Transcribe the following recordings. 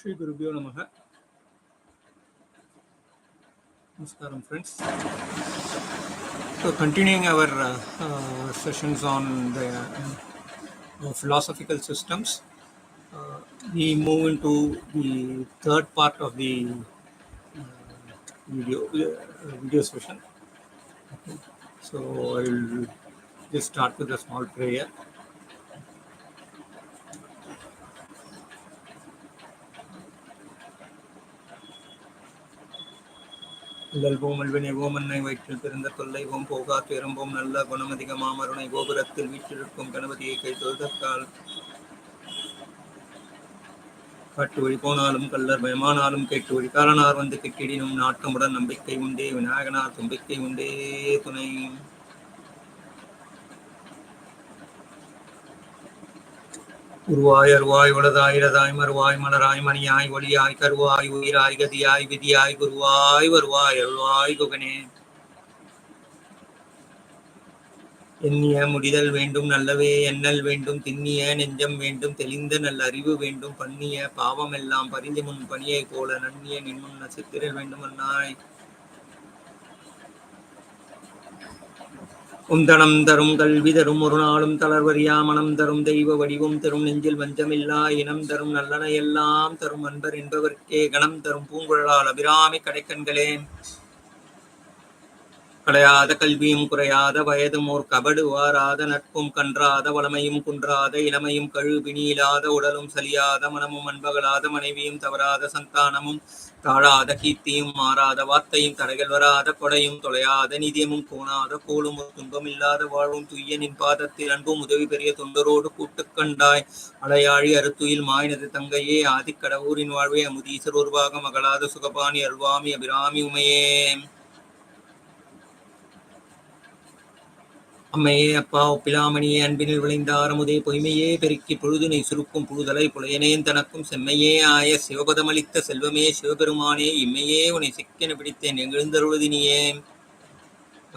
Shri Gurubhyo Namaha. Namaskaram, friends. So, continuing our sessions on the philosophical systems, we move into the third part of the video session. Okay. So, I will just start with a small prayer. Lalvom alvinevom annai vaitil piranda tollaivom poga perambom nalla gunamadiga maamarunai gopurattil vittirukkum ganapathiye kai toldakkal காட்டு வழி போனாலும் கல்லர் பயமானாலும் கேட்டு வழி காரணார் வந்து கெட்டிடினும் நாட்டமுடன் நம்பிக்கை உண்டே விநாயகனார் தும்பிக்கை உண்டே துணை. உருவாய் அருவாய் உளதாய் இடதாய் மறுவாய் மலராய் மணியாய் ஒளியாய் கருவாய் உயிராய் கதியாய் விதியாய் குருவாய் வருவாய் அருள்வாய் குகனே. எண்ணிய முடிதல் வேண்டும் நல்லவே எண்ணல் வேண்டும் திண்ணிய நெஞ்சம் வேண்டும் தெளிந்த நல்ல அறிவு வேண்டும் பண்ணிய பாவம் எல்லாம் பரிந்து முன் பணியை போல நன்னிய நின்முன் நசித்திரல் வேண்டும் அன்னாய். உந்தனம் தரும் கல்வி தரும் ஒரு நாளும் தளர்வறியா மனம் தரும் தெய்வ வடிவும் தரும் நெஞ்சில் வஞ்சமில்லா இனம் தரும் நல்லன எல்லாம் தரும் அன்பர் என்பவர்க்கே கணம் தரும் பூங்குழலால் அபிராமி கடைக்கண்களே. களையாத கல்வியும் குறையாத வயதும் ஓர் கபடு வாராத நட்பும் கன்றாத வளமையும் குன்றாத இளமையும் கழுபிணியிலாத உடலும் சலியாத மனமும் அன்பகலாத மனைவியும் தவறாத சந்தானமும் தாழாத கீர்த்தியும் மாறாத வார்த்தையும் தடைகள் வராத கொடையும் தொலையாத நிதியமும் கோணாத கோலும் ஒரு துன்பமில்லாத வாழ்வும் துய்யனின் பாதத்தில் அன்பும் உதவி பெரிய தொண்டரோடு கூட்டுக் கண்டாய் அலையாழி அறுத்துயில் மாயினது தங்கையே ஆதிக்கடவுரின் வாழ்வே அமுதீசர் உருவாக மகளாத சுகபாணி அருள்வாமி அபிராமி உமையே. அம்மையே அப்பா ஒப்பிலாமணியே அன்பினில் விளைந்தார் அமுதே பொய்மையே பெருக்கி பொழுதுனை சுருக்கும் புழுதலை புலையனேன் தனக்கும் செம்மையே ஆய சிவபதமளித்த செல்வமே சிவபெருமானே இம்மையே உன்னை சிக்கென பிடித்தேன் எழுந்தருளுதினியே.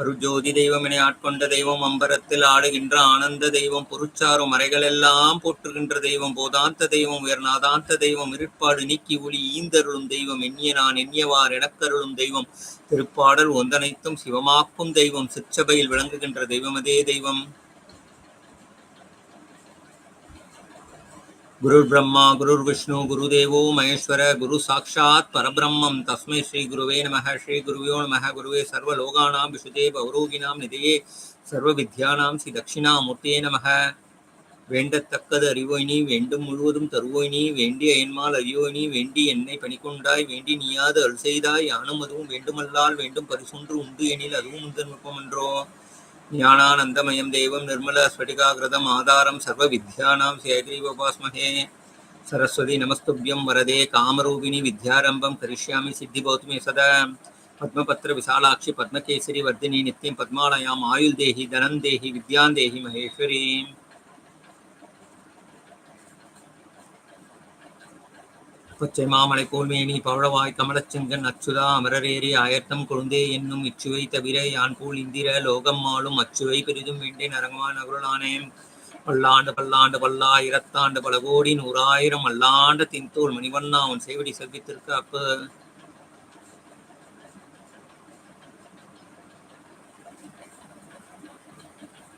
அருஜோதி தெய்வம் என ஆட்கொண்ட தெய்வம் அம்பரத்தில் ஆடுகின்ற ஆனந்த தெய்வம் பொருட்சாரும் மறைகளெல்லாம் போற்றுகின்ற தெய்வம் போதாந்த தெய்வம் உயர்நாதாந்த தெய்வம் இருட்பாடு நீக்கி ஒளி ஈந்தருளும் தெய்வம் எண்ணிய நான் எண்ணியவார் எனக்கருளும் தெய்வம் திருப்பாடல் ஒந்தனைத்தும் சிவமாக்கும் தெய்வம் சிற்சபையில் விளங்குகின்ற தெய்வம் அதே தெய்வம். குரு பிரம்மா குரு விஷ்ணு குரு தேவோ மகேஸ்வர குரு சாட்சாத் பரபிரம்மம் தஸ்மை ஸ்ரீ குருவே நமஹ. ஸ்ரீ குருவியோ நமஹ. குருவே சர்வ லோகானாம் விஷுதே பௌரோகினாம் நிதியே சர்வ வித்யானாம் ஸ்ரீ தட்சிணாமூர்த்தியே நமஹ. வேண்டத்தக்கது அறிவோய் நீ வேண்டும் முழுவதும் தருவோய் நீ வேண்டிய என்மால் அறியோய் நீ வேண்டி என்னை பணிக்கொண்டாய் வேண்டி நீயாது அருள் செய்தாய் யானும் அதுவும் வேண்டுமல்லால் வேண்டும் பரிசொன்று உண்டு எனில் அதுவும் உந்தன் விருப்பமன்றோ. ஞானானந்தமயம் தேவம் நிர்மல ஸ்படிகாகிருதம் ஆதாரம் சர்வ வித்யானாம் சேகரீவபாஸ்மஹே. சரஸ்வதி நமஸ்துப்யம் வரதே காமரூபிணி வித்யாரம்பம் கரிஷ்யாமி சித்தி பௌத்மே சதா. பத்மபத்ர விசாலாட்சி பத்மகேசரி வர்தினி நித்யம் பத்மாலயாம் ஆயுள் தேஹி தனம் தேஹி வித்யான் தேஹி மகேஸ்வரி. கொச்சை மாமலை கோல்மேனி பவழவாய் கமலச்செங்கன் அச்சுதா அமரரேறி ஆயர்த்தம் கொழுந்தே என்னும் இச்சுவை தவிர யான் போல் இந்திர லோகம் மாளும் அச்சுவை பெரிதும் வேண்டேன் அரங்கமான் அருளானேன். பல்லாண்டு பல்லாண்டு பல்லாயிரத்தாண்டு பல கோடி நூறாயிரம் அல்லாண்டு தின்தோல் மணிவண்ணா அவன் சேவடி செல்வித்திற்கு அப்பு.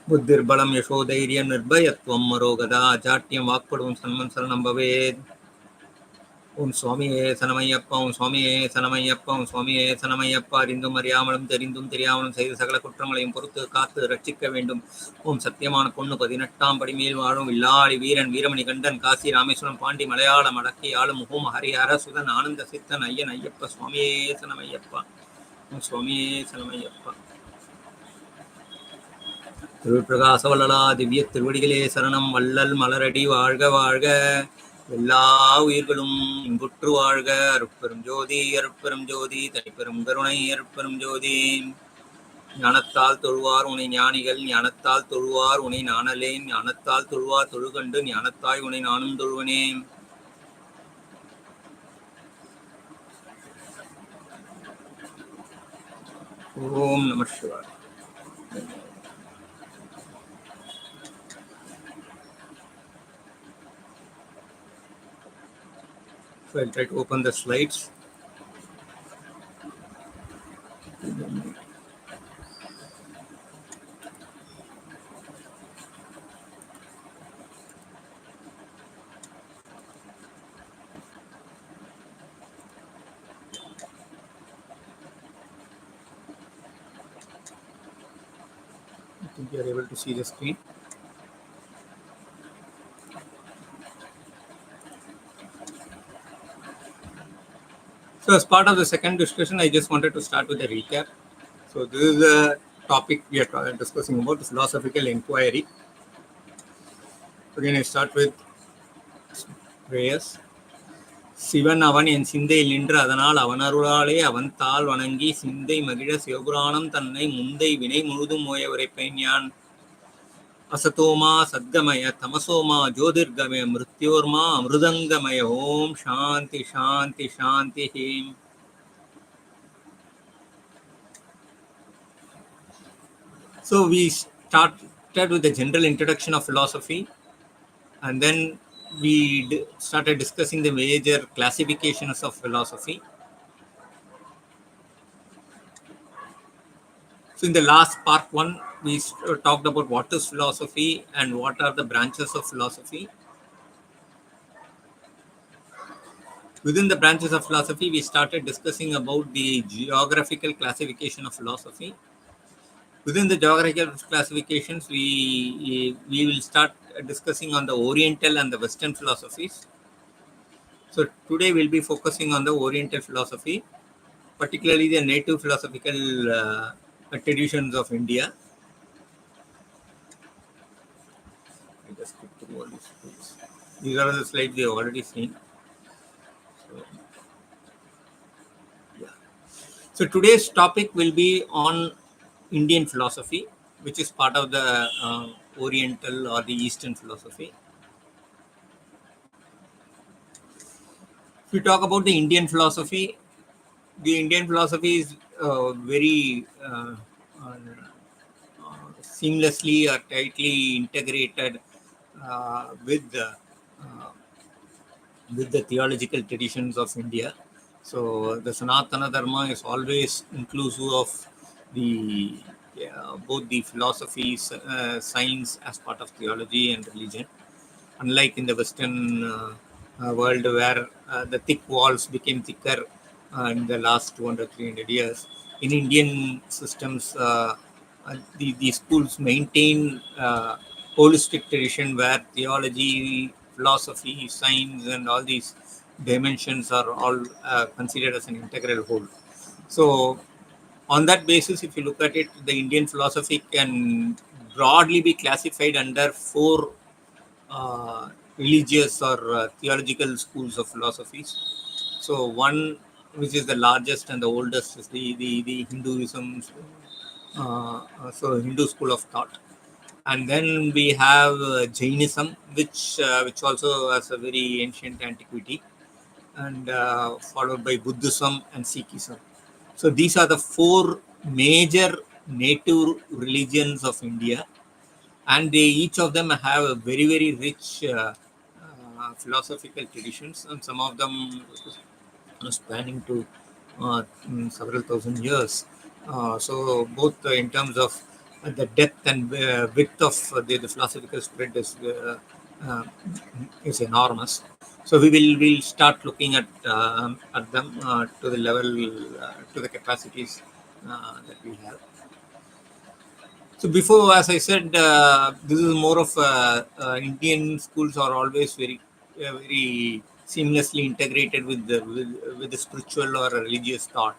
புத்திர்பலம் யசோதைரியம் நிர்பயத்வம் மரோகதா அஜாட்டியம் வாக்படுவோம் சன்மன் சரணம் பவேத். ஓம் சுவாமியே சனமையப்பா ஓம் சுவாமியே சனமையப்பா ஓம் சுவாமியே சனமையப்பா. அறிந்தும் அறியாமலும் தெரிந்தும் தெரியாமலும் செய்த சகல குற்றங்களையும் பொறுத்து காத்து ரட்சிக்க வேண்டும். ஓம் சத்தியமான பொண்ணு 18ஆம் படிமேல் வாழும் வில்லாளி வீரன் வீரமணி கண்டன் காசி ராமேஸ்வரம் பாண்டி மலையாளம் அடக்கி ஆளும் ஓம் ஹரிஹர சுதன் ஆனந்த சித்தன் ஐயன் ஐயப்பா சுவாமியே சனமையப்பா ஓம் சுவாமியே சனமையப்பா. திருப்பிரகாச வல்லலா திவ்ய திருவடிகளே சரணம். வள்ளல் மலரடி வாழ்க வாழ்க எல்லா உயிர்களும் இன்புற்று வாழ்க. அருட்பெரும் ஜோதி அருட்பெரும் ஜோதி தனிப்பெரும் கருணை அருட்பெரும் ஜோதி. ஞானத்தால் தொழுவார் உனை ஞானிகள் ஞானத்தால் தொழுவார் உனை நாணலே ஞானத்தால் தொழுவார் தொழுகண்டு ஞானத்தாய் உனை நானும் தொழுவனே. ஓம் நம சிவாய. So I'll try to open the slides. I think you are able to see the screen. So as part of the second discussion, I just wanted to start with a recap. So this is the topic we are discussing about, the philosophical inquiry. Again, I start with prayers. Sivan அவன் என் சிந்தையில் நின்று அதனால் அவனருளாலே அவன் தாள் வணங்கி சிந்தை மகிழ சிவபுராணம் தன்னை முந்தை வினை முழுதும் மோய உரைப்பேன் யான். असतोमा सद्गमय तमसोमा ज्योतिर्गमय मृत्योर्मा अमृदंगमय ओम शांति शांति शांति. So we started with the general introduction of philosophy, and then we started discussing the major classifications of philosophy. So in the last part 1, we talked about what is philosophy and what are the branches of philosophy. Within the branches of philosophy, we started discussing about the geographical classification of philosophy. Within the geographical classifications, we will start discussing on the Oriental and the Western philosophies. So today we'll be focusing on the Oriental philosophy, particularly the native philosophical traditions of India. I just skip through all these slides. These are the slides we have already seen. So today's topic will be on Indian philosophy, which is part of the Oriental or the Eastern philosophy. If we talk about the Indian philosophy is very seamlessly or tightly integrated with the theological traditions of India. So the Sanatana Dharma is always inclusive of both the philosophy, science as part of theology and religion. Unlike in the Western world, where the thick walls became thicker in the last 200-300 years, in Indian systems, the schools maintain holistic tradition where theology, philosophy, science, and all these dimensions are all considered as an integral whole. So on that basis, if you look at it, the Indian philosophy can broadly be classified under 4 religious or theological schools of philosophies. So one, which is the largest and the oldest, is the Hinduism, so Hindu school of thought. And then we have Jainism, which also has a very ancient antiquity, and followed by Buddhism and Sikhism. So these are the 4 major native religions of India, and each of them have a very, very rich philosophical traditions, and some of them spanning to several thousand years. So both in terms of the depth and width of the philosophical spread is enormous. So we'll start looking at them to the level, to the capacities that we have. So before, as I said, this is more of Indian schools are always very seamlessly integrated with the spiritual or religious thought.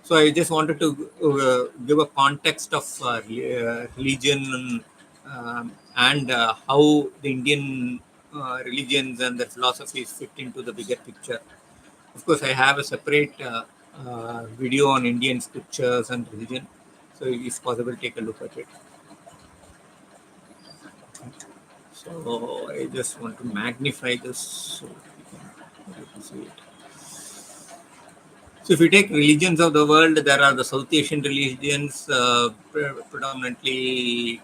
So I just wanted to give a context of religion and how the Indian religions and the philosophies fit into the bigger picture. Of course, I have a separate video on Indian scriptures and religion. So if possible, take a look at it. So I just want to magnify this so we can see it. So if you take religions of the world, there are the South Asian religions, predominantly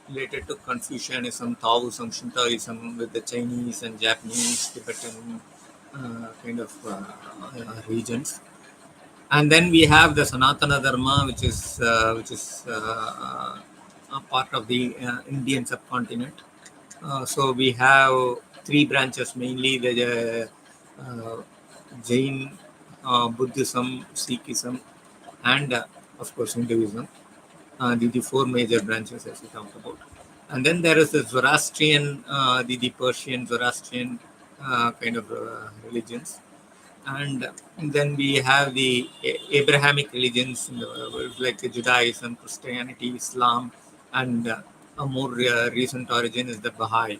related to Confucianism, Taoism, Shintoism, with the Chinese and Japanese, Tibetan, kind of regions. And then we have the Sanatana Dharma, which is a part of the Indian subcontinent. So we have three branches mainly: the Jain, Buddhism, Sikhism, and of course Hinduism. The four major branches as we talked about. And then there is the Zoroastrian, the Persian Zoroastrian kind of religions. And then we have the Abrahamic religions like Judaism, Christianity, Islam, and a more recent origin is the Baha'i.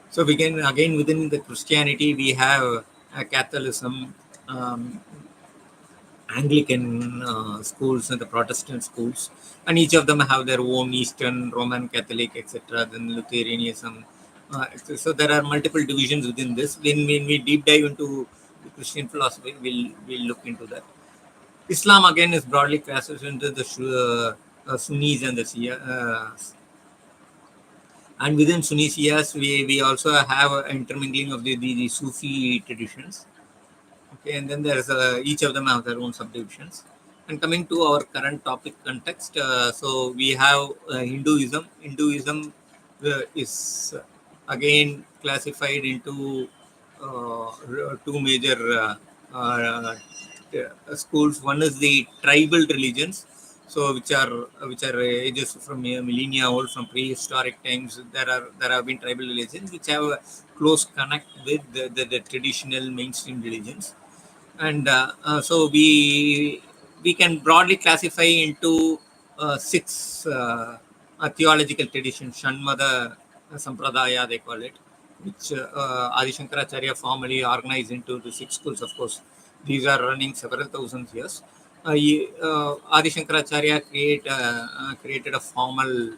So we can again within the Christianity we have Catholicism, Anglican schools and the Protestant schools, and each of them have their own Eastern, Roman Catholic, etc. Then Lutheranism. So there are multiple divisions within this. When we deep dive into the Christian philosophy, we'll look into that. Islam again is broadly classified into the Sunnis and the Shias. And within Sunni Shias, we also have an intermingling of the Sufi traditions. Okay, and then there's each of them have their own subdivisions. And coming to our current topic context, so we have Hinduism. Hinduism is again classified into two major schools. One is the tribal religions, so which are ages from millennia old, from prehistoric times. There have been tribal religions which have a close connect with the traditional mainstream religions. And so we can broadly classify into six theological traditions. Shanmada Sampradāyāḥ they call it, which Adi Shankaracharya formally organized into the six schools. Of course, these are running several thousand years. Adi Shankaracharya created a formal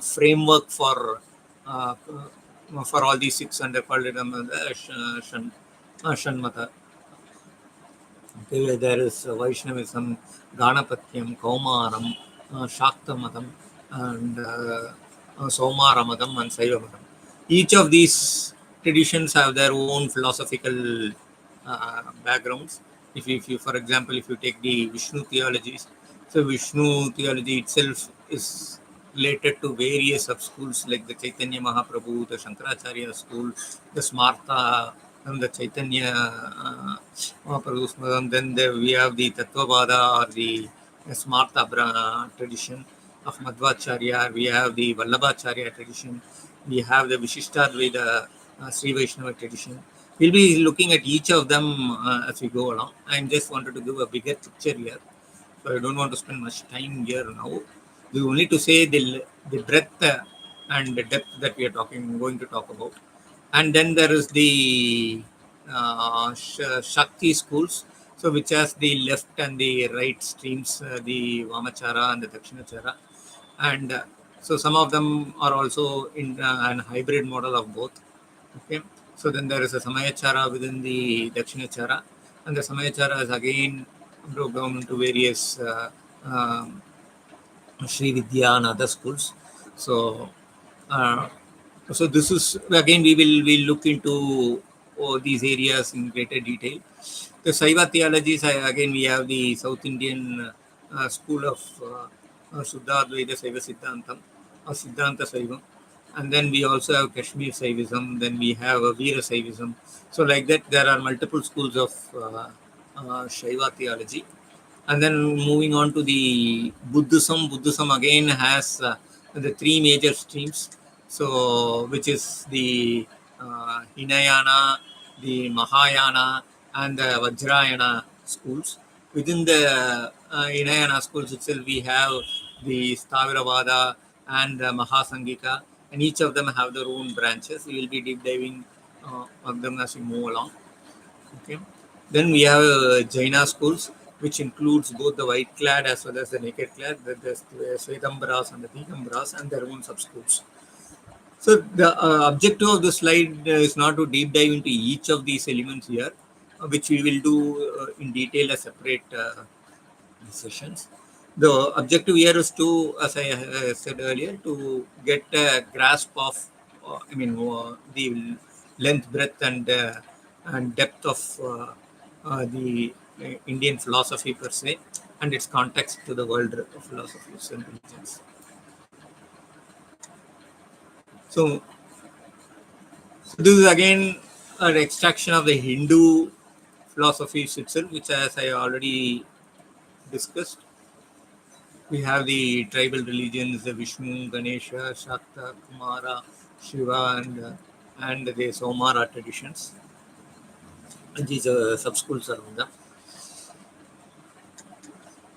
framework for all these six, and they called it Shanmata. Okay, there is Vaishnavism, Ganapatyam, Kaumaram, Shaktamatam, and Somaramatam and Saivamatam. Each of these traditions have their own philosophical backgrounds. If you, for example, if you take the Vishnu theologies, so Vishnu theology itself is related to various sub-schools like the Chaitanya Mahaprabhu, the Shankaracharya school, the Smarta, and the Chaitanya Mahaprabhu. Then we have the Tattvavada or the Smarta tradition of Madhvacharya. We have the Vallabhacharya tradition. We have the Vishishtadvaita Sri Vaishnava tradition. We'll be looking at each of them as we go along. I just wanted to give a bigger picture here, so I don't want to spend much time here now. We only to say the breadth and the depth that we are going to talk about. And then there is the Shakti schools, so which has the left and the right streams, the Vamachara and the Dakshinachara. And so some of them are also in an hybrid model of both. Okay. So then there is a Samayachara within the Dakshinachara, and the Samayachara is again broken down into various Sri Vidya and other schools. So so this is again we will look into these areas in greater detail. The Saiva theologies, again we have the South Indian school of Shuddha Advaita Saiva Siddhantam or Siddhanta Saivam. And then we also have Kashmir Saivism, then we have Veera Saivism. So like that, there are multiple schools of Shaiva theology. And then moving on to the Buddhism. Buddhism again has the three major streams. So which is the Hinayana, the Mahayana, and the Vajrayana schools. Within the Hinayana schools itself, we have the Sthaviravada and the Mahasangika, and each of them have their own branches. We will be deep diving on them as we move along. Okay. Then we have Jaina schools, which includes both the white clad as well as the naked clad, the Svetambaras and the Digambaras, and their own sub schools. So the objective of the slide is not to deep dive into each of these elements here, which we will do in detail as separate sessions. The objective here is to, as I said earlier, to get a grasp of, the length, breadth, and depth of the Indian philosophy per se, and its context to the world of philosophies and religions. So this is again an extraction of the Hindu philosophies itself, which, as I already discussed, we have the tribal religions, the Vishnu, Ganesha, Shakta, Kumara, Shiva, and the Somara traditions. And these sub-schools around them.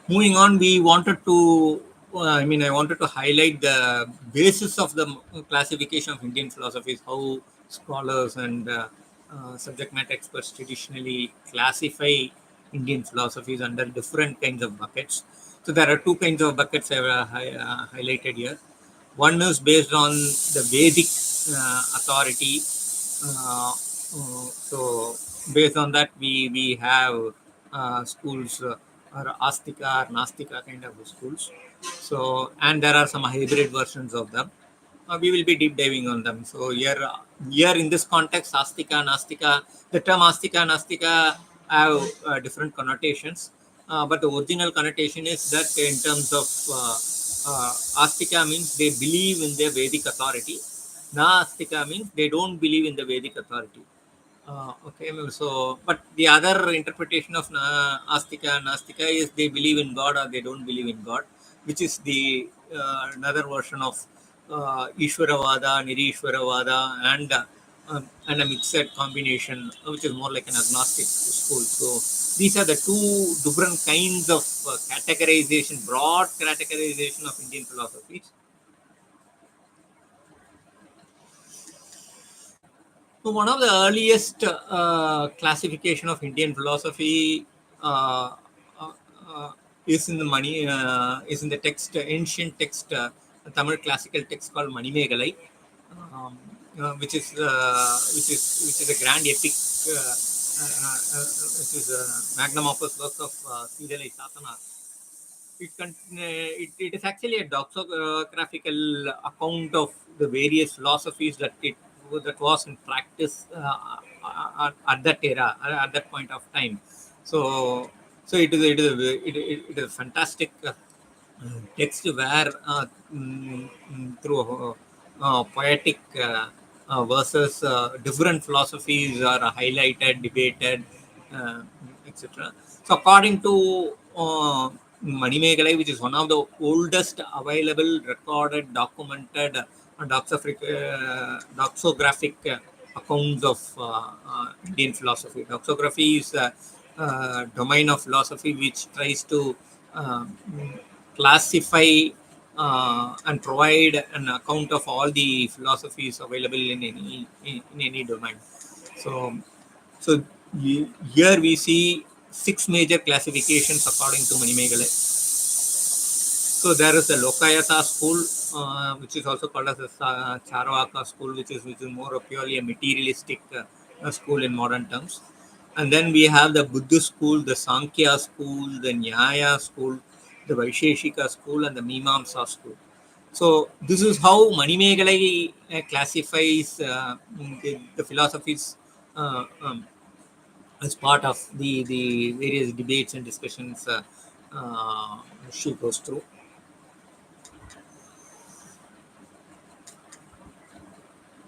Moving on, we wanted to, I wanted to highlight the basis of the classification of Indian philosophies, how scholars and subject matter experts traditionally classify Indian philosophies under different kinds of buckets. So there are two kinds of buckets I have highlighted here. One is based on the Vedic authority. So based on that, we have schools or Astika or Nastika kind of schools. So, and there are some hybrid versions of them. We will be deep diving on them. So here in this context, Astika, Nastika, the term Astika, Nastika have different connotations. But the original connotation is that in terms of Astika means they believe in the Vedic authority. Nastika means they don't believe in the Vedic authority. Okay, so but the other interpretation of Astika, Nastika is they believe in God or they don't believe in God, which is the another version of Ishwaravada, Nirishwaravada, and a mixed combination, which is more like an agnostic school. So these are the two different kinds of categorization, broad categorization of Indian philosophies. So one of the earliest classification of Indian philosophy is in the text, ancient text, a Tamil classical text called Manimegalai, which is a grand epic, which is a magnum opus work of Sridhara Sasana. It is actually a doxographical account of the various philosophies that was in practice at that era, at that point of time. So it is a fantastic text where through poetic verses, different philosophies are highlighted, debated, etc. So according to Manimegalai, which is one of the oldest available, recorded, documented doxographic accounts of Indian philosophy. Doxography is a domain of philosophy which tries to classify and provide an account of all the philosophies available in any domain. So here we see 6 major classifications according to Manimegalai. So there is the Lokayata school, which is also called as the Charvaka school, which is more purely a materialistic school in modern terms. And then we have the Buddhist school, the Sankhya school, the Nyaya school, the Vaisheshika school, and the Mimamsa school. So this is how Manimegalai classifies the philosophies as part of the various debates and discussions she goes through.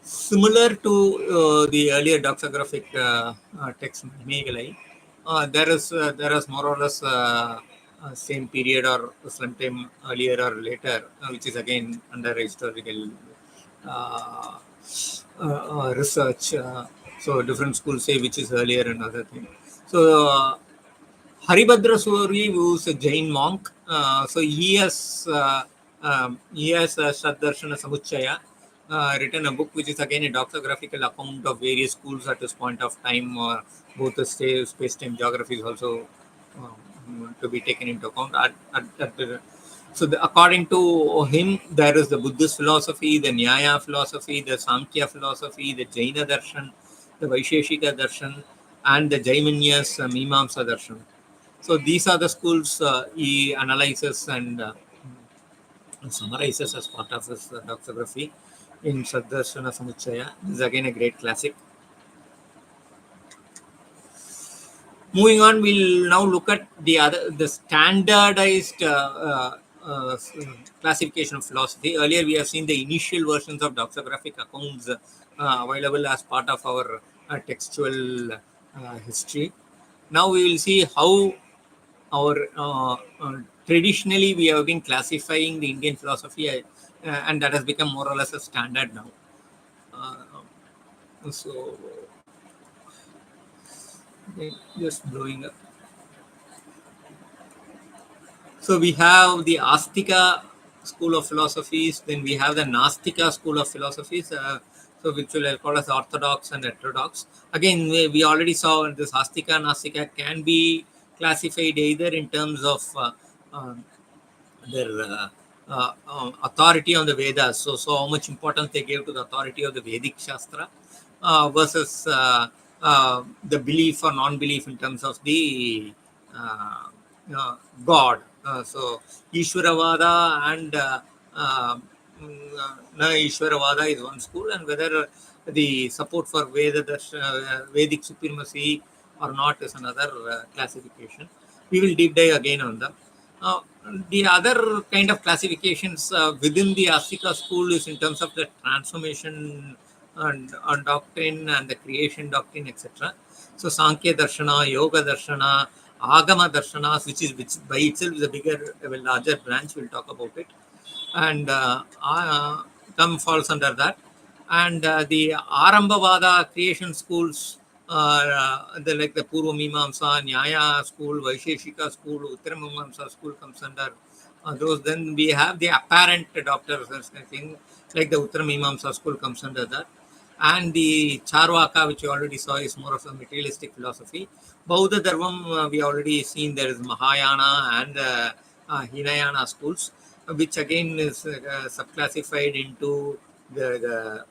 Similar to the earlier doxographic text Manimegalai, there is more or less same period or sometime earlier or later, which is again under historical research. So different schools say which is earlier and other thing. So Haribhadra Suri, who is a Jain monk, so he has Darshana Samuchaya, written a book which is again a doxographical account of various schools at this point of time. Both the space-time geography is also to be taken into account. According to him, there is the Buddhist philosophy, the Nyaya philosophy, the Samkhya philosophy, the Jaina darshan, the Vaisheshika darshan, and the Jaiminya's Mimamsa darshan. So these are the schools he analyzes and summarizes as part of his doxography in Darshana Samuchaya. This is again a great classic. Moving on, we'll now look at the standardized classification of philosophy. Earlier, we have seen the initial versions of doxographic accounts available as part of our textual history. Now we will see how our traditionally we have been classifying the Indian philosophy, and that has become more or less a standard now. So just blowing up. So we have the Astika school of philosophies, then we have the Nastika school of philosophies, so which will call as orthodox and heterodox. Again, we already saw this Astika and Nastika can be classified either in terms of their authority on the Vedas, so how much importance they gave to the authority of the Vedic Shastra, versus the belief or non-belief in terms of the God. So Ishwaravada and Na Ishwaravada is one school, and whether the support for Vedic supremacy or not is another classification. We will deep dive again on them. The other kind of classifications within the Astika school is in terms of the transformation and doctrine and the creation doctrine, etc. So Sankhya Darshana, Yoga Darshana, Agama Darshanas, which by itself is a larger branch. We'll talk about it, and falls under that. And the Arambhavada creation schools, like the Purva Mimamsa, Nyaya school, Vaisheshika school, Uttara Mimamsa school comes under those. Then we have the apparent doctors, like the Uttara Mimamsa school comes under that. And the Charvaka, which you already saw, is more of a materialistic philosophy. Bauddha Dharmam, we already seen there is Mahayana and Hinayana schools, which again is subclassified into the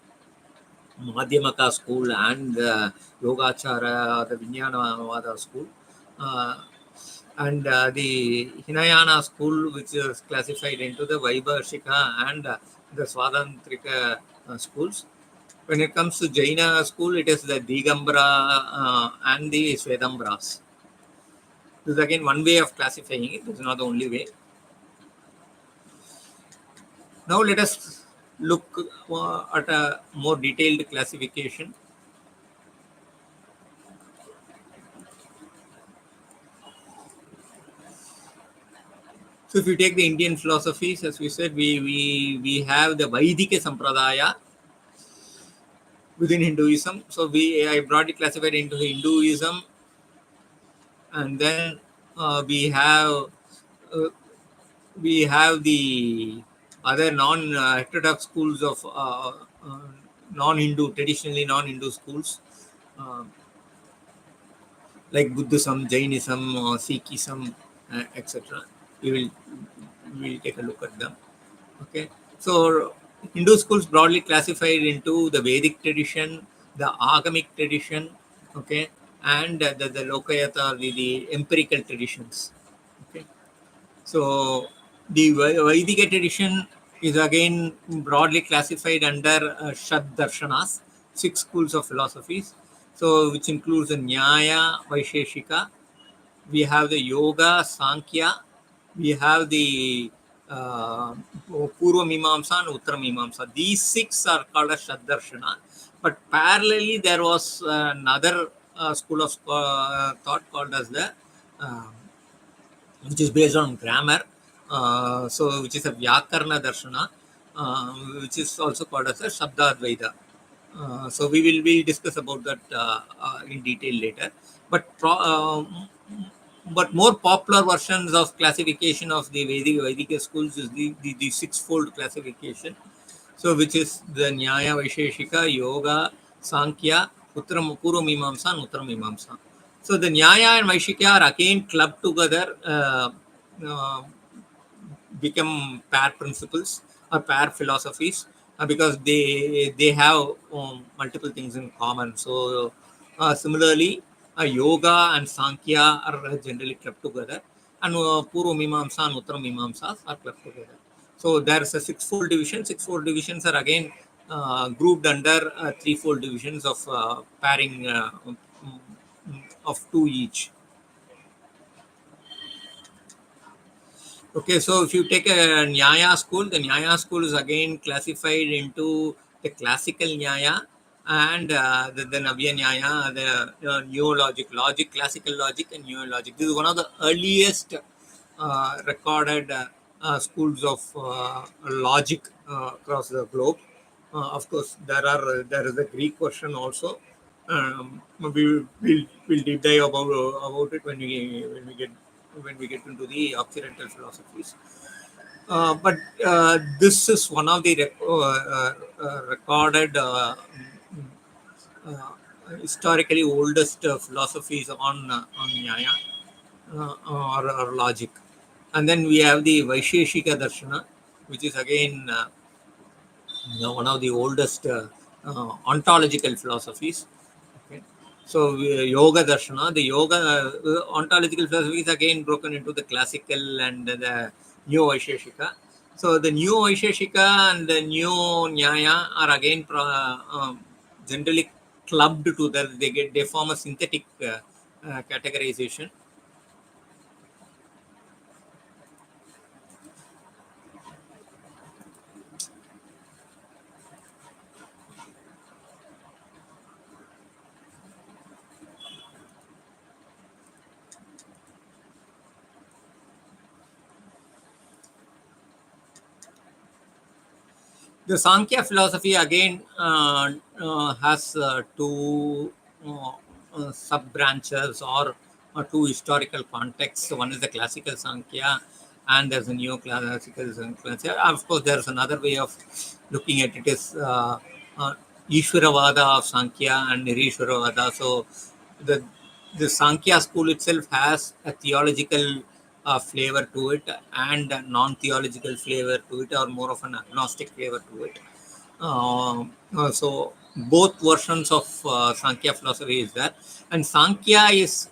Madhyamaka school and the Yogachara, the Vijnanavada school. And the Hinayana school, which is classified into the Vaibhashika and the Swatantrika schools. When it comes to Jaina school, it is the Digambara and the Svedambras. This is again one way of classifying it. This is not the only way. Now let us look at a more detailed classification. So if you take the Indian philosophies, as we said, we have the Vaidika Sampradaya within Hinduism. So I broadly classified into Hinduism, and then we have the other non-heterodox schools of traditionally non-Hindu schools, like Buddhism, Jainism, Sikhism, etc. We will take a look at them. Okay, so Hindu schools broadly classified into the Vedic tradition, the Agamic tradition, okay, and the Lokayata, the empirical traditions. Okay, so the Vedic tradition is again broadly classified under Shad Darshanas, 6 schools of philosophies. So which includes the Nyaya, Vaisheshika. We have the Yoga, Sankhya. We have the Purva Mimamsa and Uttara Mimamsa. These 6 are called as Shaddarshana. But parallelly, there was another school of thought called as the, which is based on grammar. So, which is a Vyakarna Darshana, which is also called as a Shabdadvaita. So, we will discuss about that in detail later. But more popular versions of classification of the Vedic schools is the 6-fold classification. So, which is the Nyaya, Vaisheshika, Yoga, Sankhya, Purva Mimamsa, and Uttara Mimamsa. So, the Nyaya and Vaisheshika are again clubbed together, become pair principles or pair philosophies, because they have multiple things in common. So, similarly, Yoga and Sankhya are generally clubbed together, and Purva Mimamsa and Uttara Mimamsa are clubbed together. So there is a 6-fold division. 6-fold divisions are again grouped under 3-fold divisions of pairing of 2 each. Okay, so if you take a Nyaya school, the Nyaya school is again classified into the classical Nyaya and the Navya Nyaya, the neo logic, classical logic, and neo logic. This is one of the earliest recorded schools of logic across the globe. Of course, there is a Greek version also. We'll deep dive about it when we get into the Occidental philosophies. But this is one of the recorded uh, historically oldest philosophies on Nyaya or logic. And then we have the Vaisheshika Darshana, which is again one of the oldest ontological philosophies. Okay. So Yoga Darshana, the Yoga ontological philosophy is again broken into the classical and the New Vaisheshika. So the New Vaisheshika and the New Nyaya are again generally clubbed to that they form a synthetic categorization. The Sankhya philosophy again has two sub branches or two historical contexts. One is the classical Sankhya, and there's a neoclassical Sankhya. Of course, there's another way of looking at it is Ishvaravada of Sankhya and Nirishvaravada. So the Sankhya school itself has a theological flavor to it and a non-theological flavor to it, or more of an agnostic flavor to it. So both versions of Sankhya philosophy is there, and Sankhya is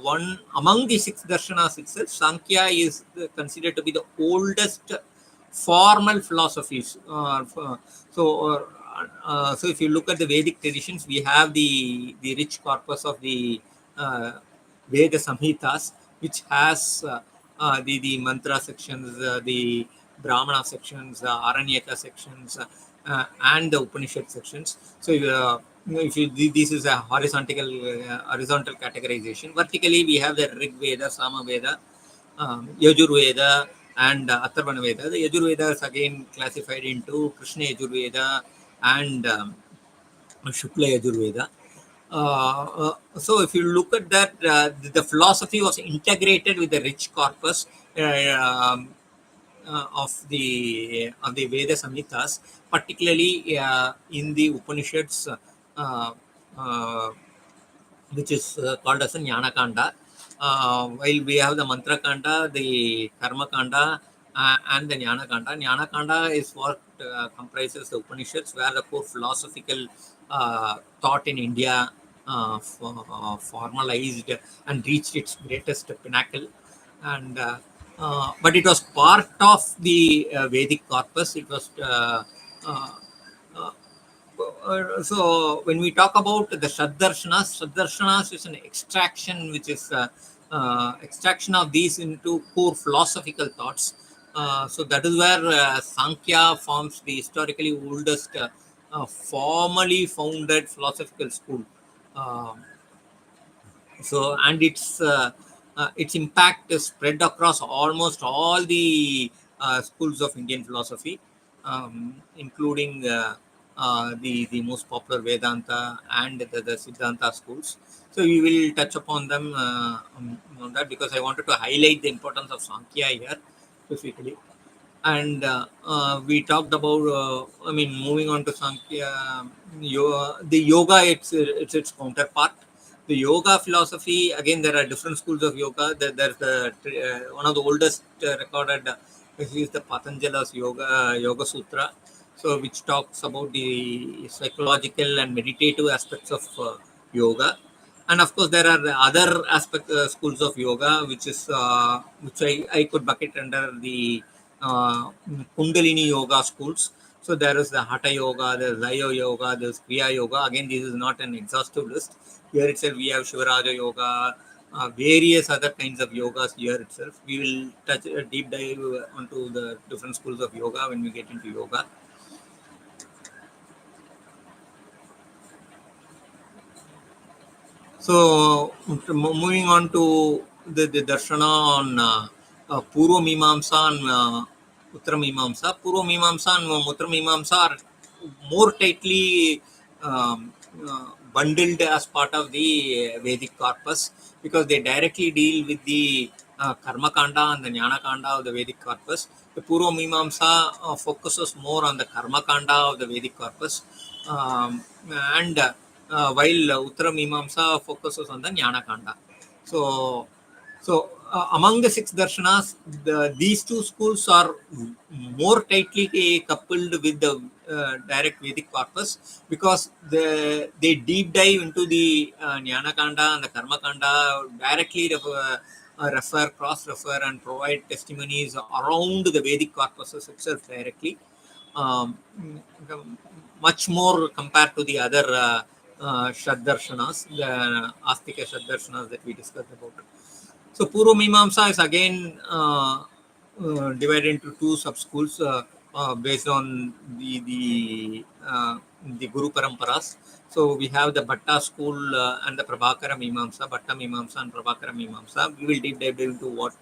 one among the six darshanas itself. Sankhya is considered to be the oldest formal philosophies. So if you look at the Vedic traditions, we have the rich corpus of the Veda Samhitas, which has the mantra sections, the Brahmana sections, Aranyaka sections, and the Upanishad sections. So if you, this is a horizontal categorization. Vertically, we have the Rig Veda, Sama Veda, Yajurveda, and Atharvana Veda. The Yajurveda is again classified into Krishna Yajurveda and Shukla Yajurveda. So if you look at that, the philosophy was integrated with the rich corpus of the Veda Samhitas, particularly in the Upanishads, uh, which is called as a Jnana Kanda. While we have the Mantra Kanda, the Karma Kanda, and the Jnana Kanda. Jnana Kanda is what comprises the Upanishads, where the core philosophical thought in India formalized and reached its greatest pinnacle. And but it was part of the Vedic corpus. It was uh, so when we talk about the Shaddarshanas is an extraction, which is extraction of these into core philosophical thoughts. So that is where Sankhya forms the historically oldest formally founded philosophical school. Um so and its impact is spread across almost all the schools of Indian philosophy, including the most popular Vedanta and the Siddhanta schools. So we will touch upon them on that, because I wanted to highlight the importance of Sankhya here specifically. And we talked about moving on to Sankhya, the yoga, it's its counterpart. The yoga philosophy, again, there are different schools of yoga. There's one of the oldest recorded is the Patanjala's yoga sutra, so which talks about the psychological and meditative aspects of yoga. And of course there are the other aspect schools of yoga, which I could bucket under the Kundalini yoga schools. So there is the Hatha yoga, there's Zaya yoga, there's Kriya yoga. Again, this is not an exhaustive list. Here itself we have Shivaraja yoga, various other kinds of yogas here itself. We will touch a deep dive onto the different schools of yoga when we get into yoga. So moving on to the darshana on Purva Mimamsa and Uttara Mimamsa. Purva Mimamsa and Uttara Mimamsa are more tightly bundled as part of the Vedic corpus, because they directly deal with the Karma Kanda and the Jnana Kanda of the Vedic corpus. The Purva Mimamsa focuses more on the Karma Kanda of the Vedic corpus, and while Uttara Mimamsa focuses on the Jnana Kanda. So among the 6 darshanas, these two schools are more tightly coupled with the direct Vedic corpus, because they deep dive into the Jnana Kanda and the Karma Kanda, directly refer, cross-refer and provide testimonies around the Vedic corpuses itself directly, much more compared to the other Shaddarshanas, the Astika Shaddarshanas that we discussed about. So Purva Mimamsa is again divided into 2 sub-schools based on the Guru Paramparas. So we have the Bhatta school and the Prabhakara Mimamsa, Bhatta Mimamsa and Prabhakara Mimamsa. We will deep dive into what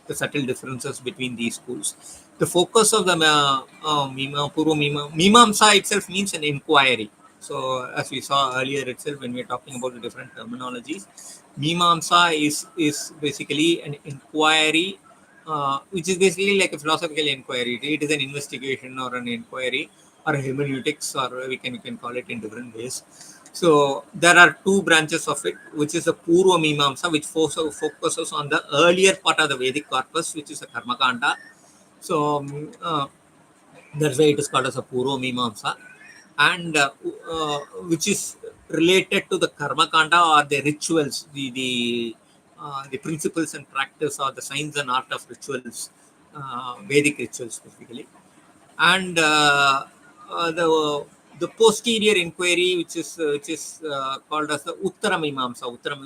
the subtle differences between these schools. The focus of the Purva Mimamsa itself means an inquiry. So as we saw earlier itself when we were talking about the different terminologies, Mimamsa is basically an inquiry, which is basically like a philosophical inquiry. It is an investigation or an inquiry or hermeneutics, or we can call it in different ways. So there are 2 branches of it, which is the Purva Mimamsa, which focuses on the earlier part of the Vedic corpus, which is the Karma Kanda. So that's why it is called as a Purva Mimamsa, and which is related to the Karma Kanda or the rituals, the principles and practice, or the science and art of rituals, Vedic rituals specifically. And the posterior inquiry, which is called as the Uttara Mimamsa. Uttara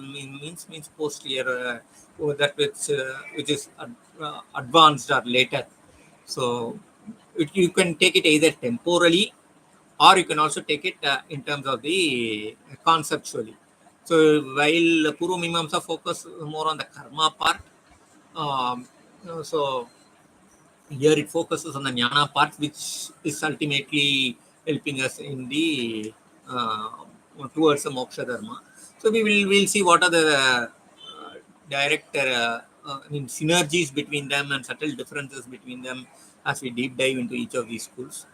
means posterior, that which is advanced or later. So you can take it either temporally, or you can also take it in terms of the conceptually. So while Purva Mimamsa focus more on the karma part, so here it focuses on the jnana part, which is ultimately helping us in the towards the moksha dharma. So we'll see what are the direct synergies between them and subtle differences between them as we deep dive into each of these schools.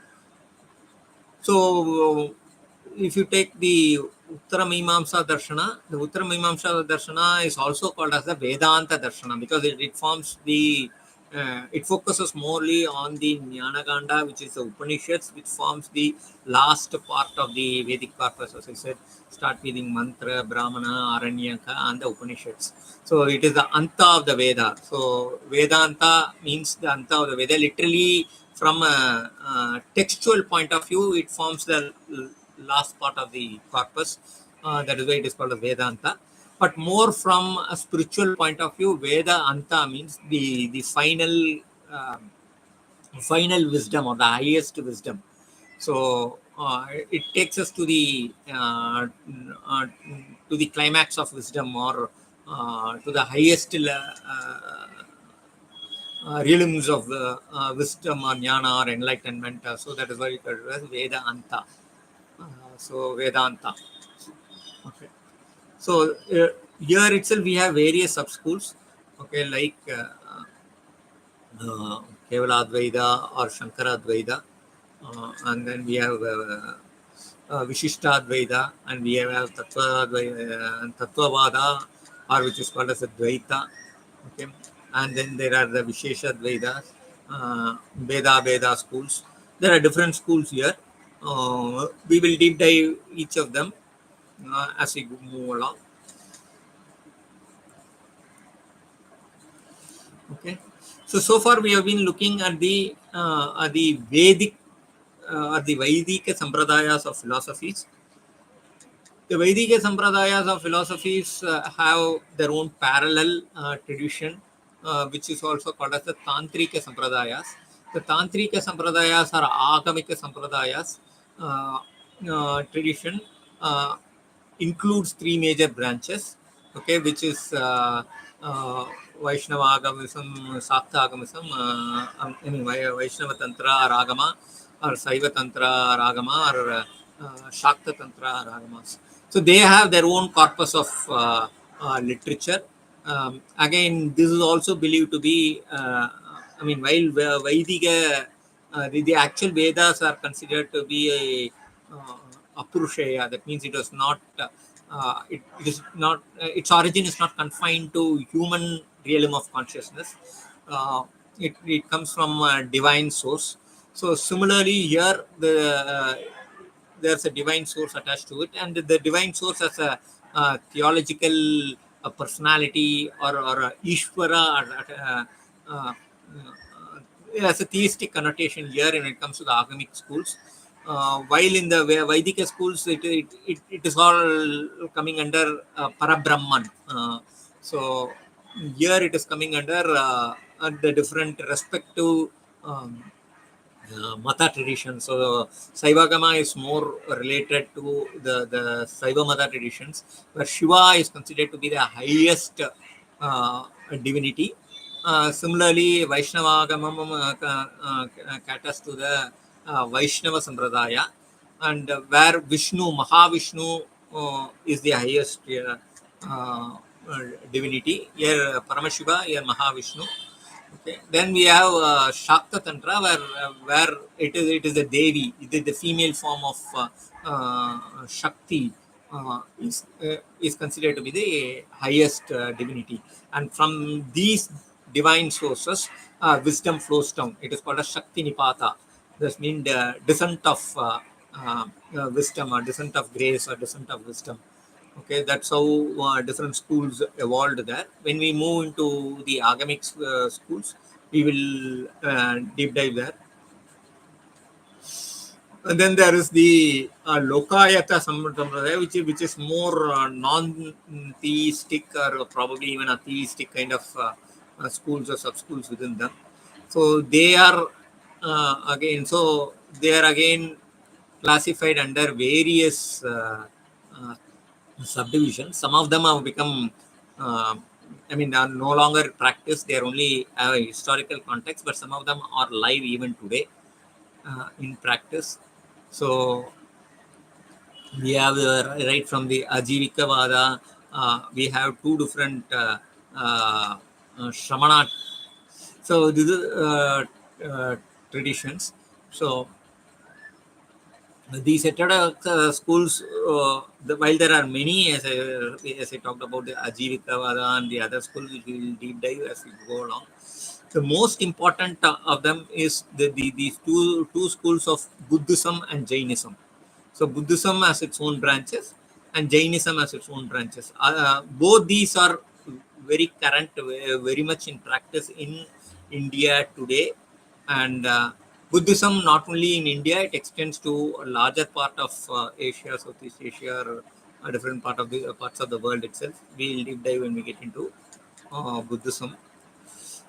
So if you take the Uttara Mimamsa Darshana, the Uttara Mimamsa Darshana is also called as the Vedanta Darshana, because it forms the it focuses morely on the Jnana Kanda, which is the Upanishads, which forms the last part of the Vedic corpus. As I said, start with Mantra, Brahmana, Aranyaka, and the Upanishads. So it is the Anta of the Veda. So Vedanta means the Anta of the Veda. Literally, from a textual point of view, it forms the last part of the corpus. That is why it is called a Vedanta. But more from a spiritual point of view, Veda Anta means the final wisdom, or the highest wisdom. So it takes us to the climax of wisdom, or to the highest realms of wisdom or jnana or enlightenment. So that is why we call it as Veda Anta. So Vedanta. Okay. So here itself we have various sub schools. Okay, like Kevaladvaita or Shankaradvaita, and then we have Vishishtadvaita, and we have Tattvavada, or which is called as a Dvaita. Okay, and then there are the Visheshadvaitas, Veda schools. There are different schools here. We will deep dive each of them as we move along. Okay, so far we have been looking at the Vedic or the Vaidika sampradayas of philosophies. The Vedika Sampradayas of philosophies have their own parallel tradition, which is also called as the Tantrika Sampradayas. The Tantrika Sampradayas are Agamika Sampradayas. Tradition includes three major branches, okay, which is Vaishnava Agamism, Sakta Agamism, Vaishnava Tantra or Agama, or Saiva Tantra or Agama, or Shakta Tantra or Agamas. So they have their own corpus of literature. Again, this is also believed to be, while Vaidika, the actual Vedas are considered to be a Apurusheya. That means it was not, it is not, its origin is not confined to human realm of consciousness. It comes from a divine source. So similarly here, there's a divine source attached to it, and the divine source has a theological personality, or a Ishvara, uh, as a theistic connotation here when it comes to the Agamic schools. While in the Vaidika schools, it is all coming under Parabrahman. So here it is coming under the different respective Mata tradition. So Saivagama is more related to the Saiva Mata traditions, where Shiva is considered to be the highest divinity. Similarly, Vaishnavagamam caters to the Vaishnava Sampradaya, and where Vishnu, Mahavishnu, is the highest divinity. Here Paramashiva, here Mahavishnu. Okay. Then we have Shakta Tantra, where it is the Devi, it is the female form of Shakti, is considered to be the highest divinity, and from these divine sources, wisdom flows down. It is called a Shakti Nipata. This means the descent of wisdom, or descent of grace, or descent of wisdom. Okay, that's how different schools evolved there. When we move into the Agamic schools, we will deep dive there. And then there is the Lokayata Sampradaya, which is more non-theistic, or probably even a theistic kind of schools or sub-schools within them. So they are again classified under various subdivisions. Some of them have become, are no longer practiced. They are only have a historical context, but some of them are live even today in practice. So we have right from the Ajivika we have two different Shramana. So this is traditions. So these schools, while there are many, as I talked about the Ajivika and the other schools, which we will deep dive as we go along. The most important of them is these two schools of Buddhism and Jainism. So Buddhism has its own branches, and Jainism has its own branches. Both these are very current, very much in practice in India today, and Buddhism not only in India, it extends to a larger part of Asia, Southeast Asia, or a different parts of the world itself. We will deep dive when we get into Buddhism.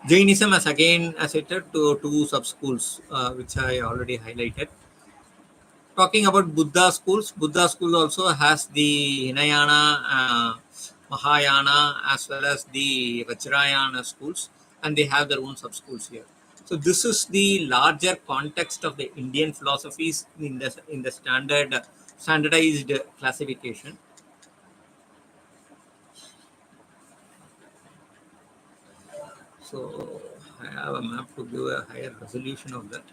Jainism has again, as I said, two sub-schools, which I already highlighted. Talking about Buddha schools also has the Hinayana, Mahayana, as well as the Vajrayana schools, and they have their own sub-schools here. So this is the larger context of the Indian philosophies in the standardized classification. So I have a map to give a higher resolution of that.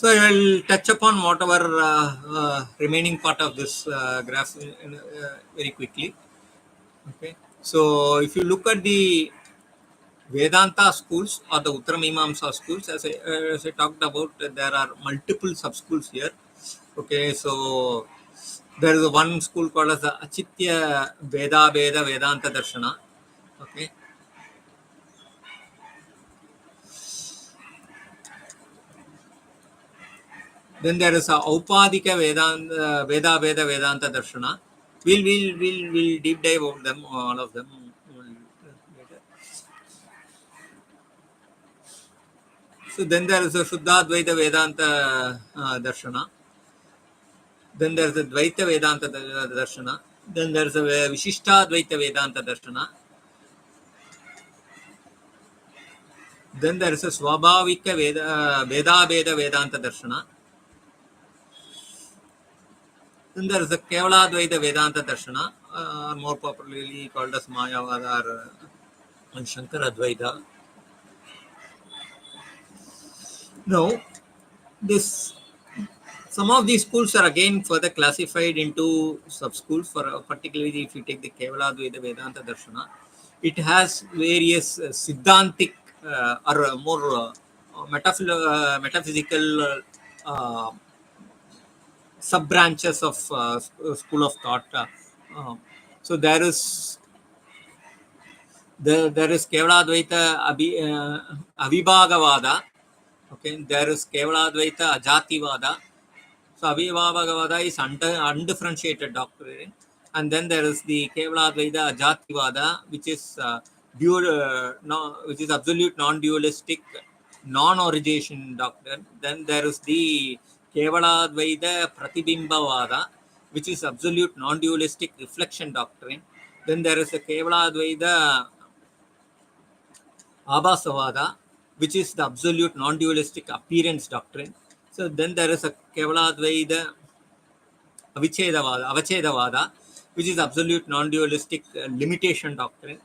So I will touch upon whatever remaining part of this graph very quickly. Okay. So if you look at the Vedanta schools or the Uttamimamsa schools, as I talked about, there are multiple sub schools here. Okay, so there is one school called as the Achitya Veda Vedanta Darshana. Okay. Then there is a Aupadika Veda Vedanta Darshana. We'll deep dive on them, all of them later. So then there is a Shuddhadvaita Vedanta Darshana. Then there is a Dvaita Vedanta Darshana. Then there is a Vishishtadvaita Vedanta Darshana. Then there is a Swabhavika Veda Vedanta Darshana. Then there is a Kevaladvaita Vedanta Darshana, more popularly called as Mayavada or Shankaradvaita. Now, some of these schools are again further classified into sub-schools. For particularly if you take the Kevaladvaita Vedanta Darshana, it has various Siddhantic or more metaphysical sub-branches of school of thought. So there is Kevaladvaita Avibhagavada. Okay, there is Kevaladvaita Ajativada. So Avibhagavada is undifferentiated doctrine, and then there is the Kevaladvaita Ajativada, which is which is absolute non-dualistic, non-origination doctrine. Then there is the Kevaladvaita Pratibimbavada, which is absolute non-dualistic reflection doctrine. Then there is a Kevaladvaita Abhasavada, which is the absolute non-dualistic appearance doctrine. So then there is a Kevaladvaita Avachedavada, which is absolute non-dualistic limitation doctrine.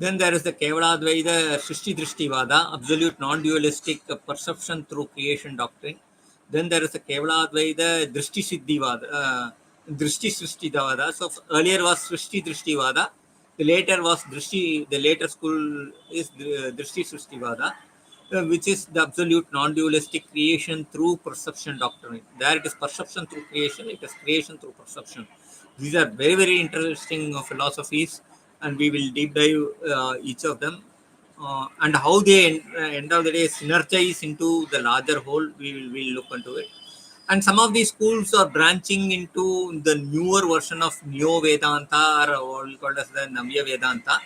Then there is the Kevaladvaita Srishti Drishtivada, absolute non-dualistic perception through creation doctrine. Then there is the Kevaladvaita Drishti Siddhivada, Drishti Srishtidavada. So earlier was Srishti Drishtivada. The later school is Drishti Sristivada, which is the absolute non-dualistic creation through perception doctrine. There it is perception through creation, it is creation through perception. These are very, very interesting philosophies, and we will deep dive each of them and how they end of the day synergize into the larger whole. We will look into it. And some of these schools are branching into the newer version of Neo Vedanta, or what we call as the Navya Vedanta,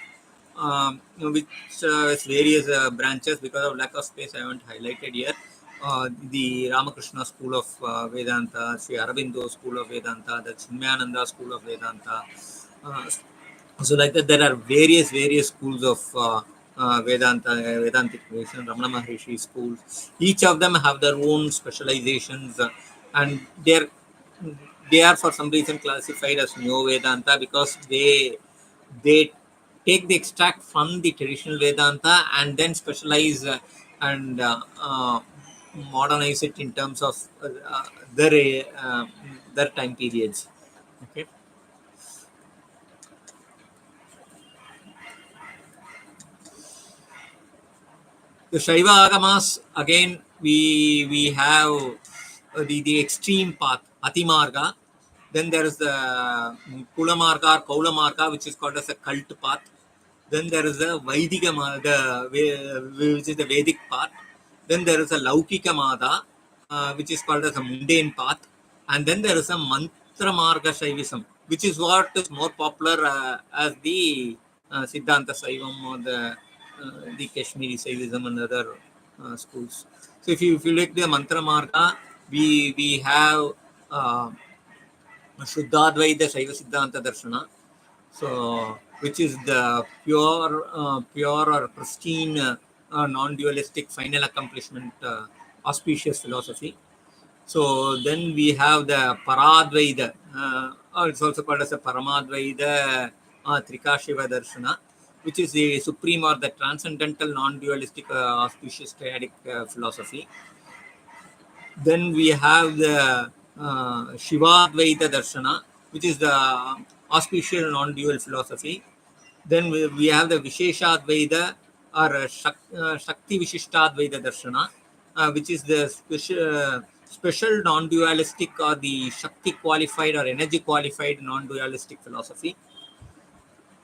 which has various branches. Because of lack of space, I haven't highlighted here. The Ramakrishna school of Vedanta, Sri Aurobindo school of Vedanta, the Chinmayananda school of Vedanta. So like that, there are various schools of Vedantic tradition, Ramana Maharishi schools. Each of them have their own specializations, and they are for some reason classified as Neo Vedanta, because they take the extract from the traditional Vedanta and then specialize and modernize it in terms of their time periods. Okay. The Shaiva Agamas, again, we have the extreme path, Atimarga. Then there is the Kulamarga or Kaulamarga, which is called as a cult path. Then there is a Vaidika Marga, which is the Vedic path. Then there is a Laukika Marga, which is called as a mundane path. And then there is a Mantra Marga Shaivism, which is what is more popular as the Siddhanta Saivam or the Kashmiri Saivism and other schools. So if you look the Mantra Marga, we have Shuddhadvaita Shaiva Siddhanta Darshana, so which is the pure or pristine non-dualistic final accomplishment auspicious philosophy. So then we have the Paradvaita, or it's also called as a Paramadvaita Trikashiva Darshana. which is the supreme or the transcendental non-dualistic auspicious triadic philosophy. Then we have the Shivadvaita Darshana, which is the auspicious non-dual philosophy. Then we have the Visheshadvaita or Shakti Vishishtadvaita Darshana, which is the special non-dualistic or the Shakti qualified or energy qualified non-dualistic philosophy.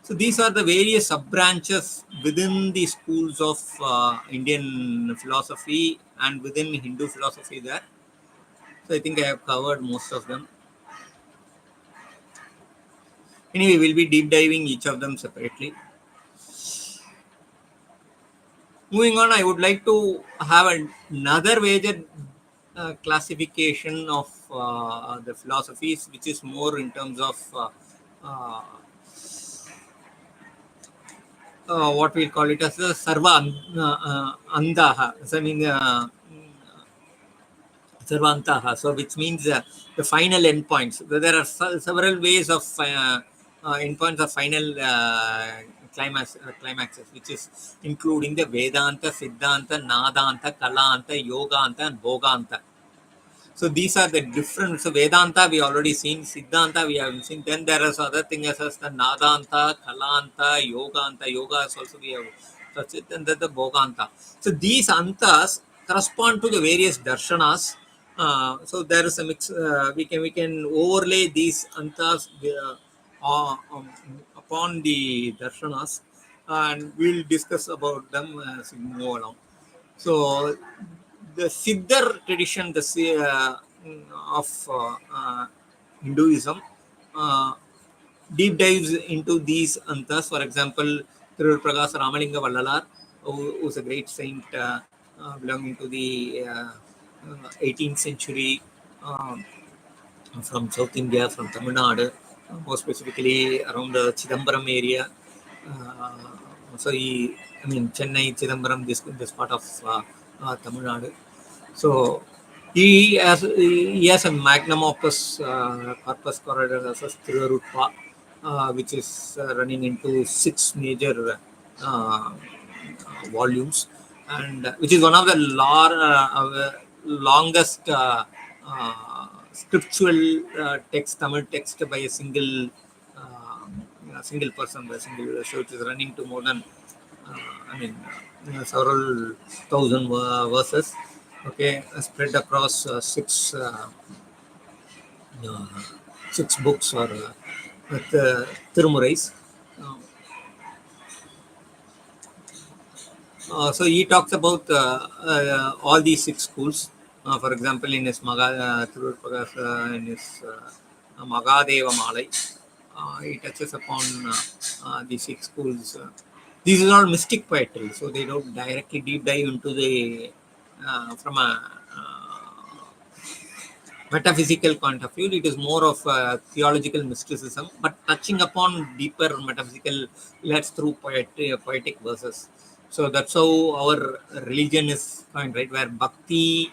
So these are the various sub-branches within the schools of Indian philosophy and within Hindu philosophy there. So I think I have covered most of them. Anyway, we'll be deep diving each of them separately. Moving on, I would like to have another major classification of the philosophies, which is more in terms of what we call it as the Sarva Andaha. So, I mean, Sarvantaha. So, which means the final endpoints. There are several ways of endpoints of final climaxes, which is including the Vedanta, Siddhanta, Nadanta, Kalanta, Yoganta, and Bhoganta. So these are the different. So Vedanta we already seen, Siddhanta we haven't seen. Then there is other things as the Nadanta, Kalanta, Yoganta. Yoga is also we have touched it, and then the Bhoganta. So these antas correspond to the various darshanas. So there is a mix. We can overlay these antas upon the darshanas, and we'll discuss about them as we move along. So the Siddhar tradition, of Hinduism, deep dives into these antas. For example, Tiruprakasa Ramalinga Vallalar, who is a great saint belonging to the 18th century from South India, from Tamil Nadu, more specifically around the Chidambaram area. So Chennai, Chidambaram, this part of Tamil Nadu. So he has a magnum opus corpus corollaris Tirurutpa, which is running into 6 major volumes, and which is one of the longest scriptural text, Tamil text by a single person, so it is running to more than several thousand verses. Okay, spread across 6 books or with Tirumurais. So he talks about all these 6 schools. For example, in his in his Magadeva Malai, he touches upon the 6 schools. These are all mystic poetry, so they don't directly deep dive into the from a metaphysical point of view. It is more of theological mysticism, but touching upon deeper metaphysical lets through poetic verses. So that's how our religion is going, right? Where bhakti,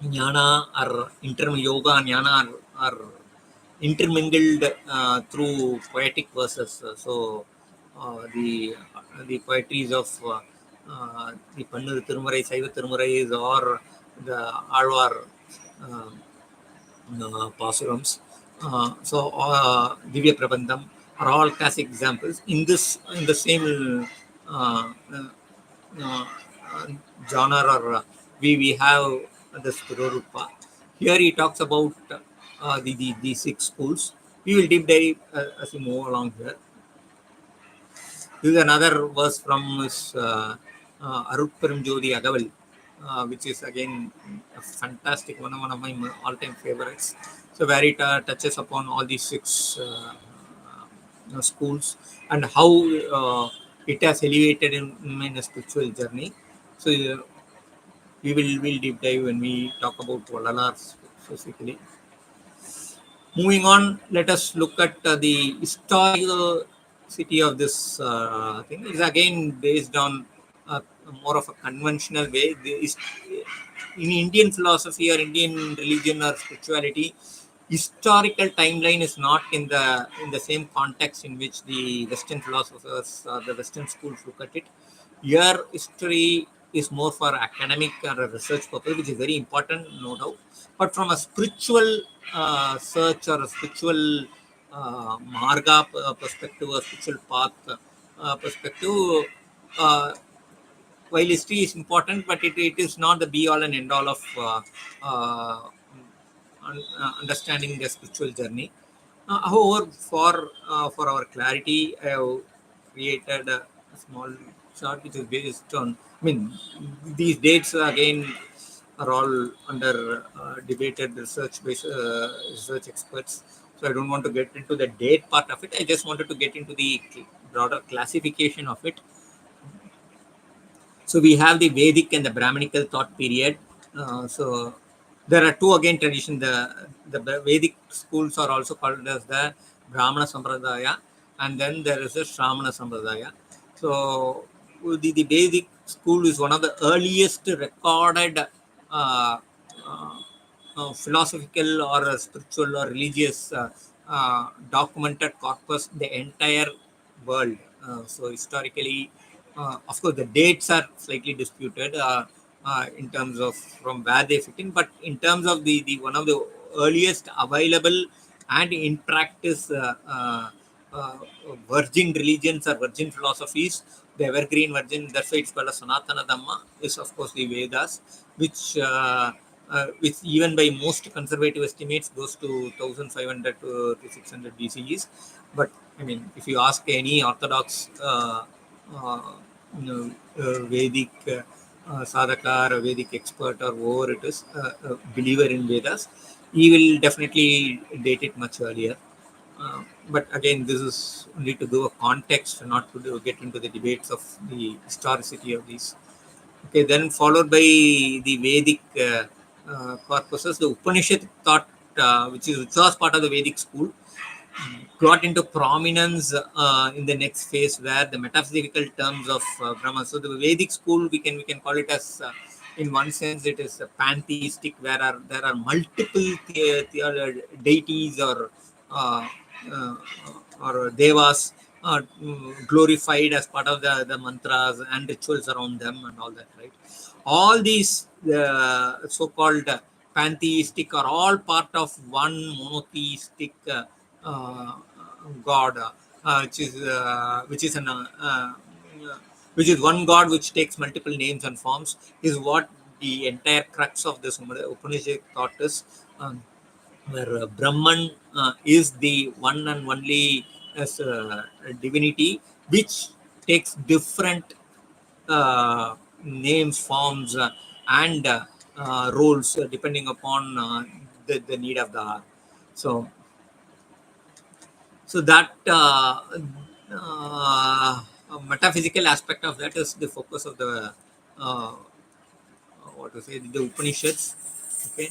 jnana, or yoga and jnana are intermingled through poetic verses. So the poetries of the Pannur Tirumurai, Saiva Tirumurais, or the Alvar Pasurams, so Divya Prabandham are all classic examples in the same genre, or we have the Tirurutpa. Here he talks about the 6 schools. We will deep dive as we move along here. This is another verse from his Arupperum Jodi Agaval, which is again a fantastic one of my all-time favorites. So where it touches upon all these 6 schools and how it has elevated in a spiritual journey. So we will deep dive when we talk about Vallalar specifically. Moving on, let us look at the historical city of this thing. Is again based on more of a conventional way. In Indian philosophy or Indian religion or spirituality, historical timeline is not in the same context in which the Western philosophers or the Western schools look at it. Here, history is more for academic or a research purpose, which is very important, no doubt. But from a spiritual search or a spiritual marga perspective, or spiritual path perspective, uh, while history is important, but it is not the be all and end all of uh, understanding the spiritual journey. However, for our clarity, I have created a small chart which is based on. I mean, these dates again are all under debated research experts. So I don't want to get into the date part of it. I just wanted to get into the broader classification of it. So we have the Vedic and the Brahmanical thought period. So there are two again traditions. The Vedic schools are also called as the Brahmana Sampradaya, and then there is the Shramana Sampradaya. So the Vedic school is one of the earliest recorded uh, philosophical or spiritual or religious documented corpus in the entire world. So historically, of course, the dates are slightly disputed in terms of from where they fit in, but in terms of the one of the earliest available and in practice uh, virgin religions or virgin philosophies, the evergreen virgin, that's why it's called a Sanatana Dhamma, is of course the Vedas, which even by most conservative estimates goes to 1500 to 600 BCEs. But I mean, if you ask any Orthodox Vedic sadhaka or Vedic expert or whoever it is, believer in Vedas, he will definitely date it much earlier. But again, this is only to give a context, not to get into the debates of the historicity of these. Okay, then followed by the Vedic corpuses, the Upanishad thought, which was part of the Vedic school, got into prominence in the next phase, where the metaphysical terms of Brahma. So the Vedic school, we can call it as, in one sense, it is pantheistic, where there are multiple deities uh, uh, or devas glorified as part of the mantras and rituals around them and all that, right? All these so-called pantheistic are all part of one monotheistic uh, god, which is one god which takes multiple names and forms, is what the entire crux of this Upanishad thought is, where Brahman is the one and only as divinity, which takes different names, forms, and roles depending upon the need of the hour. So, that metaphysical aspect of that is the focus of the uh, what to say, the Upanishads. Okay.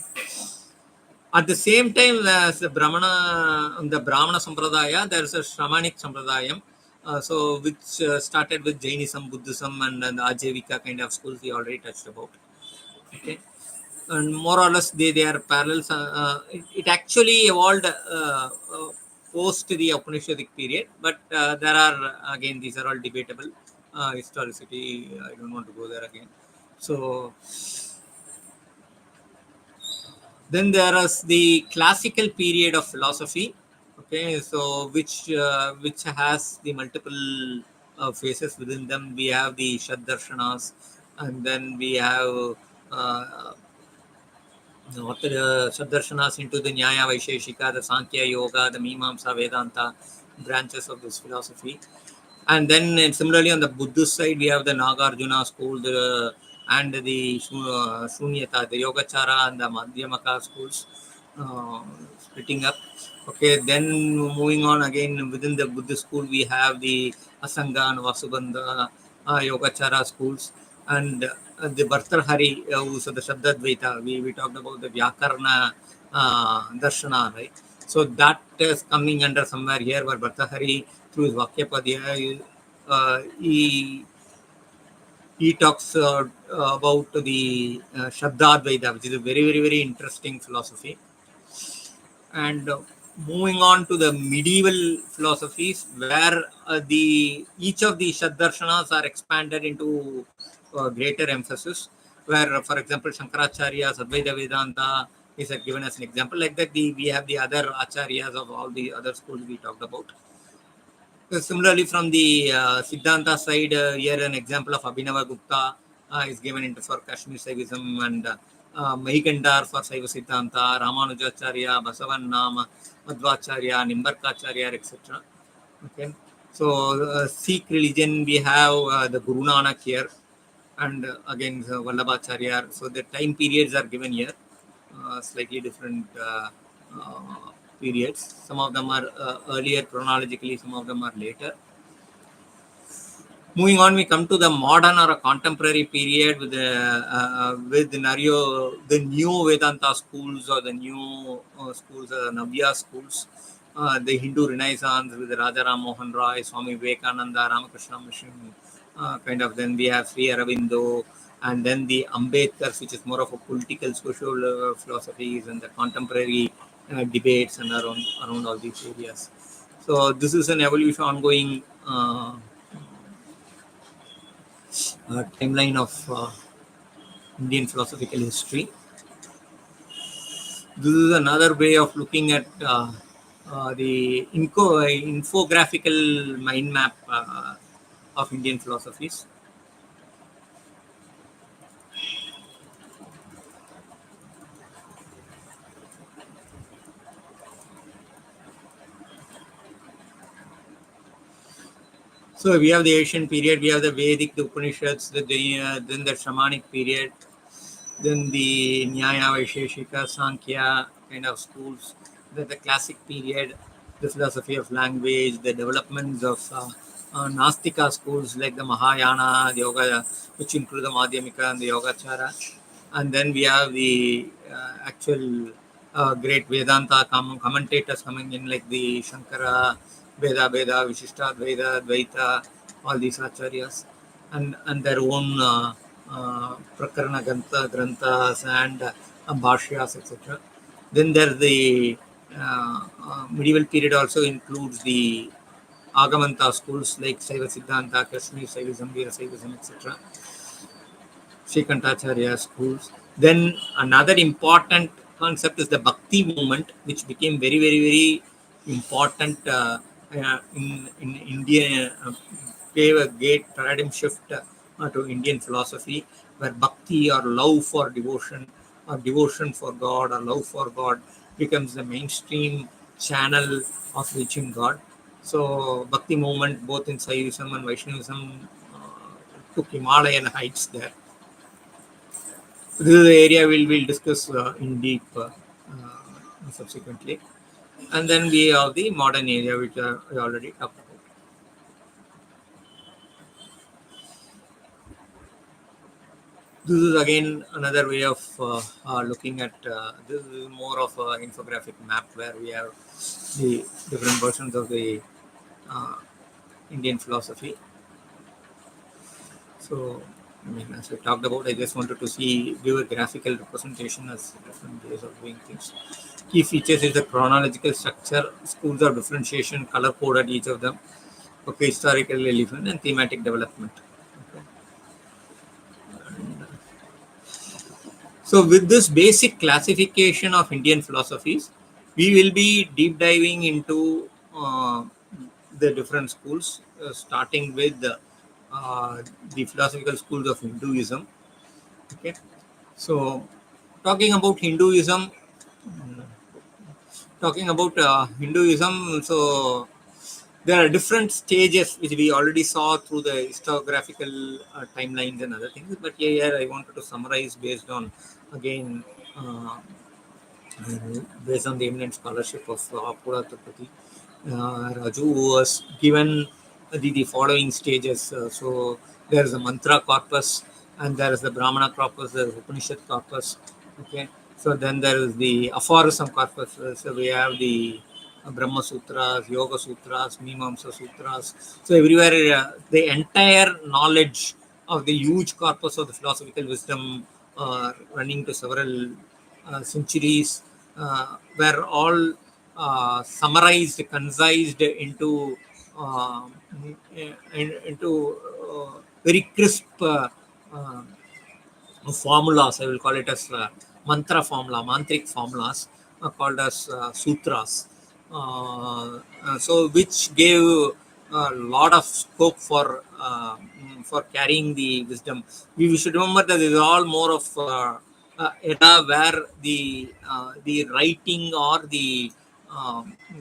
At the same time, as the Brahmana Sampradaya, there is a Shramanic Sampradayam, so which started with Jainism, Buddhism, and the Ajivika kind of schools we already touched about. Okay, and more or less they are parallels. It actually evolved post the Upanishadic period, but there are again, these are all debatable historicity. I don't want to go there again. So then there is the classical period of philosophy. Okay, so which has the multiple phases within them. We have the Shad-darshanas, and then we have what the Shad-darshanas into the Nyaya Vaisheshika, the Sankhya Yoga, the Mimamsa Vedanta branches of this philosophy. And then similarly on the Buddhist side, we have the Nagarjuna school, and the Shunyata, the Yogacara and the Madhyamaka schools splitting up. Okay, then moving on again within the Buddhist school, we have the Asanga and Vasubandha Yogacara schools, and the Bhartrhari, who's the Shabdadvaita. We talked about the Vyakarna Darshana, right? So that is coming under somewhere here, where Bhartrhari, through his Vakyapadya, he talks about the Shabdadvaita, which is a very, very, very interesting philosophy. And moving on to the medieval philosophies, where each of the Shaddarshanas are expanded into greater emphasis, where, for example, Shankaracharya's Advaita Vedanta is given as an example. Like that, we have the other Acharyas of all the other schools we talked about. Similarly, from the Siddhanta side, here an example of Abhinava Gupta is given into for Kashmir Saivism, and Mahikandar for Saiva Siddhanta, Ramanujacharya, Basavanam, Madhvacharya, Nimbarkacharya, etc. Okay, so Sikh religion, we have the Guru Nanak here, and again Vallabhacharya. So the time periods are given here, slightly different periods. Some of them are earlier chronologically, some of them are later. Moving on, we come to the modern or a contemporary period with the new Vedanta schools, or the new schools, Navya schools, the Hindu Renaissance with Raja Ram Mohan Roy, Swami Vivekananda, Ramakrishna Mission, kind of. Then we have Sri Aurobindo, and then the Ambedkar, which is more of a political, social philosophies, and the contemporary debates and around all these areas. So this is an evolution ongoing timeline of Indian philosophical history. This is another way of looking at the infographical mind map of Indian philosophies. So we have the Asian period, we have the Vedic, the Upanishads, then the Shamanic period, then the Nyaya, Vaisheshika, Sankhya kind of schools, then the classic period, the philosophy of language, the developments of Nastika schools like the Mahayana, the Yoga, which include the Madhyamika and the Yogacara. And then we have the actual great Vedanta commentators coming in, like the Shankara, Veda, Vishishta, Advaita, all these acharyas, and their own prakarana granthas and bhashyas, etc. Then there's the medieval period also includes the Agamanta schools like Saiva Siddhanta, Kashmir Saivism, Veera Saivism, etc. Srikantacharya schools. Then another important concept is the Bhakti movement, which became very, very, very important in India, gave a great paradigm shift to Indian philosophy, where Bhakti, or love for devotion, or devotion for God, or love for God becomes the mainstream channel of reaching God. So Bhakti movement, both in Saivism and Vaishnavism, took Himalayan heights there. This is the area we'll discuss in deep subsequently. And then we have the modern area, which I already talked about. This is again another way of looking at, this is more of an infographic map, where we have the different versions of the Indian philosophy. So, I mean, as we talked about, I just wanted to give a graphical representation as different ways of doing things. Key features is the chronological structure, schools of differentiation, color coded each of them, okay, historical relevance, and thematic development. Okay. So with this basic classification of Indian philosophies, we will be deep diving into the different schools, starting with the philosophical schools of Hinduism. Okay, so talking about Hinduism, so there are different stages which we already saw through the historiographical timelines and other things. But here I wanted to summarize based on, again, based on the eminent scholarship of Puratapati Raju, who was given the following stages. So there is a mantra corpus, and there is the Brahmana corpus, there is Upanishad corpus. Okay, so then there is the aphorism corpus. So we have the Brahma Sutras, Yoga Sutras, Mimamsa Sutras. So everywhere, the entire knowledge of the huge corpus of the philosophical wisdom running to several centuries, were all summarized, concised uh, into very crisp uh, formulas. I will call it as mantra formula, mantric formulas called as sutras. So which gave a lot of scope for carrying the wisdom. We should remember that this is all more of era where the writing or the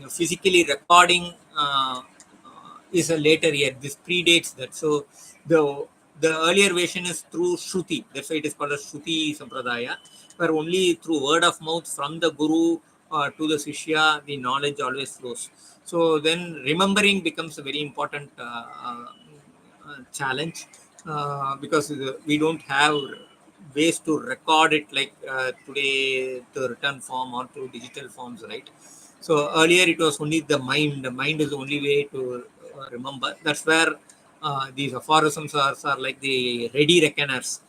physically recording is a later year. This predates that. So the earlier version is through Shruti. That's why it is called as Shruti Sampradaya, where only through word of mouth from the Guru to the Sishya, the knowledge always flows. So then remembering becomes a very important challenge because we don't have ways to record it like today to written form or to digital forms, right? So earlier it was only the mind. The mind is the only way to remember. That's where these aphorisms are like the ready reckoners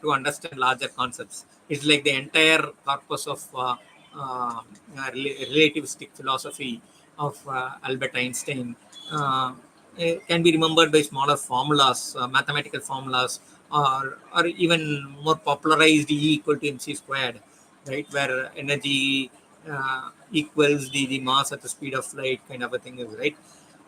to understand larger concepts. It's like the entire corpus of relativistic philosophy of Albert Einstein can be remembered by smaller formulas, mathematical formulas, or even more popularized E equal to mc squared, right? Where energy equals the mass at the speed of light, kind of a thing is right.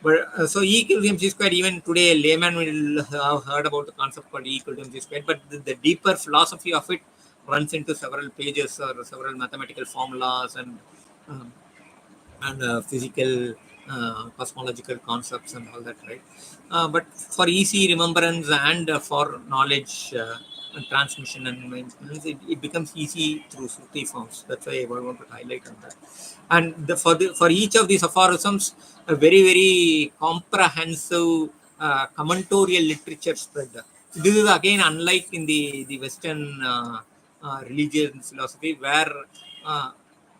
But so E equals mc squared, even today, a layman will have heard about the concept called E equal to mc squared, but the deeper philosophy of it runs into several pages or several mathematical formulas um, and physical cosmological concepts and all that, right? But for easy remembrance and for knowledge and transmission and maintenance, it becomes easy through Suti forms. That's why I want to highlight on that. And for each of these aphorisms, a very, very comprehensive commentorial literature spread. This is again unlike in the Western religious philosophy, where uh,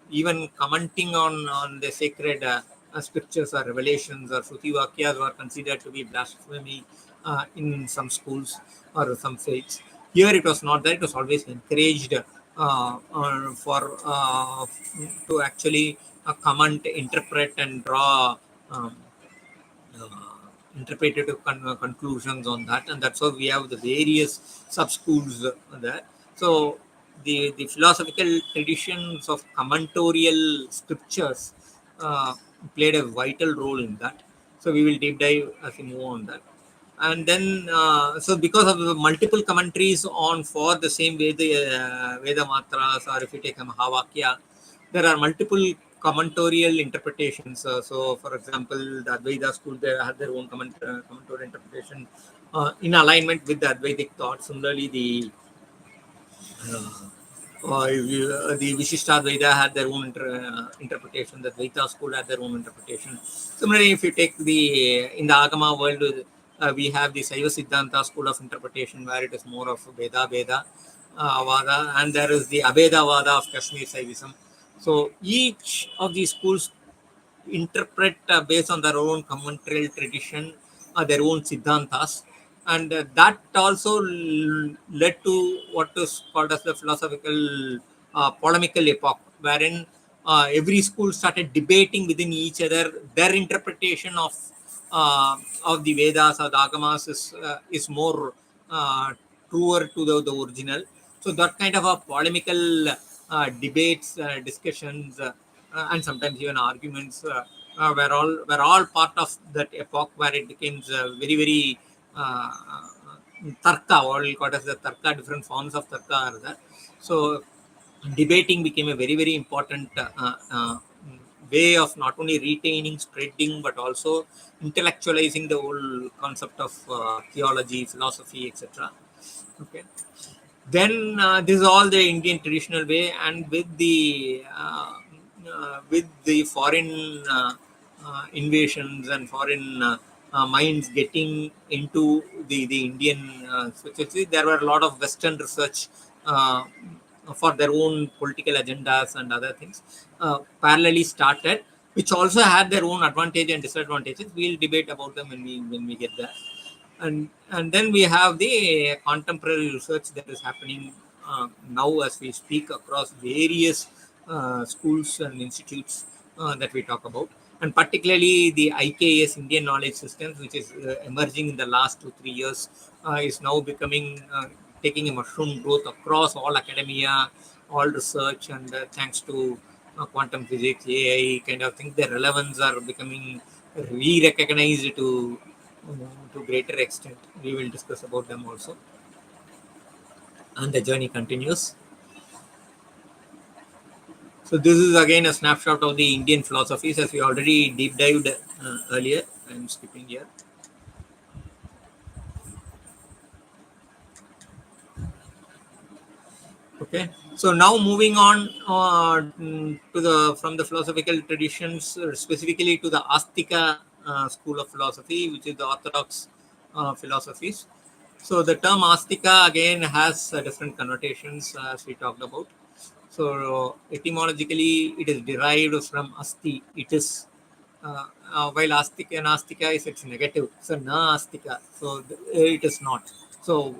even commenting on the sacred scriptures or revelations or Shruti Vakyas were considered to be blasphemy in some schools or some faiths. Here it was not that, it was always encouraged for to actually comment, interpret, and draw interpretative conclusions on that, and that's why we have the various sub schools there. So the philosophical traditions of commentorial scriptures played a vital role in that. So we will deep dive as we move on that. And then so because of the multiple commentaries on for the same Veda matras, or if you take a Mahavakya, there are multiple commentorial interpretations. So, for example, the Advaita school, they have their own commentorial interpretation in alignment with the Advaitic thought. Similarly, the Vishishtadvaita had their own interpretation. The Dvaita school had their own interpretation. Similarly, if you take in the Agama world, we have the Saiva Siddhanta school of interpretation, where it is more of Veda Vada, and there is the Abheda Vada of Kashmir Saivism. So each of these schools interpret based on their own commentaries tradition, their own siddhantas, and that also led to what is called as the philosophical polemical epoch, wherein every school started debating within each other their interpretation of the Vedas or the Agamas is more truer to the original. So that kind of a polemical debates, discussions, and sometimes even arguments were all part of that epoch, where it became very, very tarka, what we call as the tarka. Different forms of tarka are there. So debating became a very, very important way of not only retaining, spreading, but also intellectualizing the whole concept of theology, philosophy, etc. Okay. Then this is all the Indian traditional way, and with the foreign invasions and foreign minds getting into the Indian society, there were a lot of Western research for their own political agendas and other things parallelly started, which also had their own advantage and disadvantages. We'll debate about them when we get there. And then we have the contemporary research that is happening now as we speak across various schools and institutes that we talk about. And particularly the IKS, Indian Knowledge Systems, which is emerging in the last 2-3 years, is now becoming, taking a mushroom growth across all academia, all research, and thanks to quantum physics, AI kind of things, their relevance are becoming re-recognized to greater extent. We will discuss about them also. And the journey continues. So this is again a snapshot of the Indian philosophies, as we already deep dived earlier. I am skipping here. Okay, so now moving on to the from the philosophical traditions, specifically to the Astika school of philosophy, which is the orthodox philosophies. So the term Astika again has different connotations, as we talked about. So etymologically, it is derived from asti. It is while astika and astika is its negative. So na astika. So it is not. So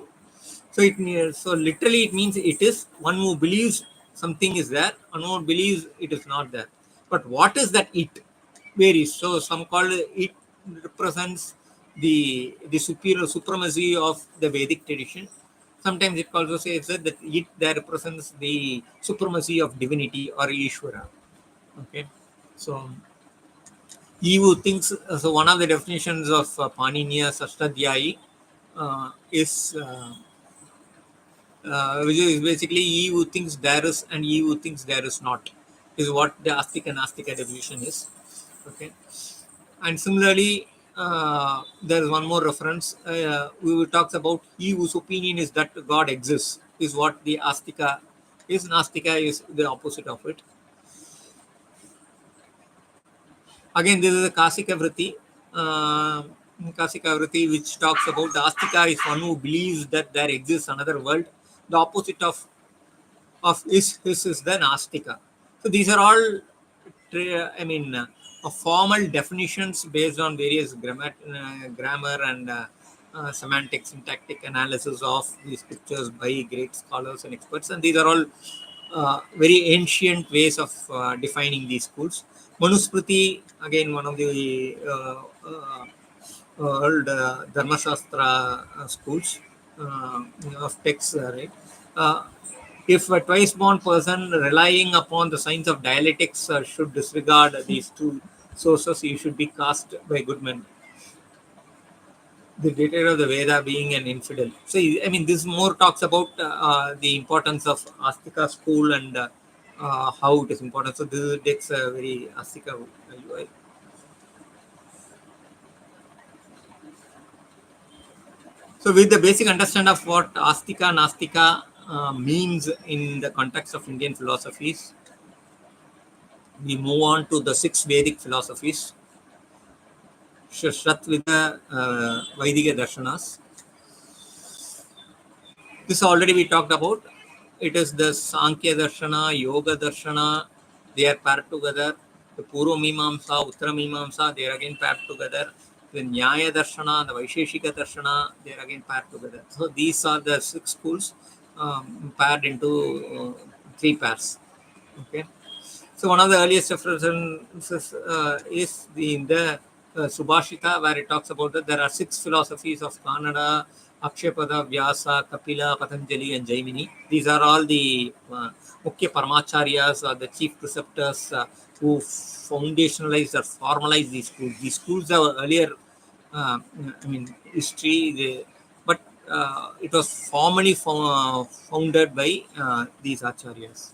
literally it means it is one who believes something is there, and one who believes it is not there. But what is that it varies. So some call it represents the superior supremacy of the Vedic tradition. Sometimes it also says that it there represents the supremacy of divinity or Ishvara. Okay, so he who thinks, so one of the definitions of Paniniya Sastadhyayi is which is basically he who thinks there is and he who thinks there is not, is what the Astika and Astika definition is. Okay, and similarly, there is one more reference. We talks about he whose opinion is that God exists, is what the Astika is. Nastika is the opposite of it. Again, this is a Kasika Vritti. Kasika Vritti, which talks about the Astika is one who believes that there exists another world. The opposite of his is the Nastika. So these are all, formal definitions based on various grammar and semantic, syntactic analysis of these scriptures by great scholars and experts. And these are all very ancient ways of defining these schools. Manusmriti, again, one of the old Dharmashastra schools of texts, right? If a twice-born person relying upon the science of dialectics should disregard these two sources, he should be cast by good men. The dictator of the Veda being an infidel. So, this more talks about the importance of Astika school and how it is important. So, this takes a very Astika UI. So, with the basic understanding of what Astika and Nastika means in the context of Indian philosophies, we move on to the 6 Vedic philosophies. Shratvida Vaidika Darshanas. This already we talked about. It is the Sankhya Darshana, Yoga Darshana, they are paired together. The Purva Mimamsa, Uttara Mimamsa, they are again paired together. The Nyaya Darshana, the Vaisheshika Darshana, they are again paired together. So these are the 6 schools paired into 3 pairs. Okay. So one of the earliest references is in the Subhashita, where it talks about that there are 6 philosophies of Kannada, Akshapada, Vyasa, Kapila, Patanjali, and Jaimini. These are all the Mukhya Paramacharyas, or the chief preceptors who foundationalized or formalized these schools. These schools have earlier, history, but it was formally founded by these acharyas.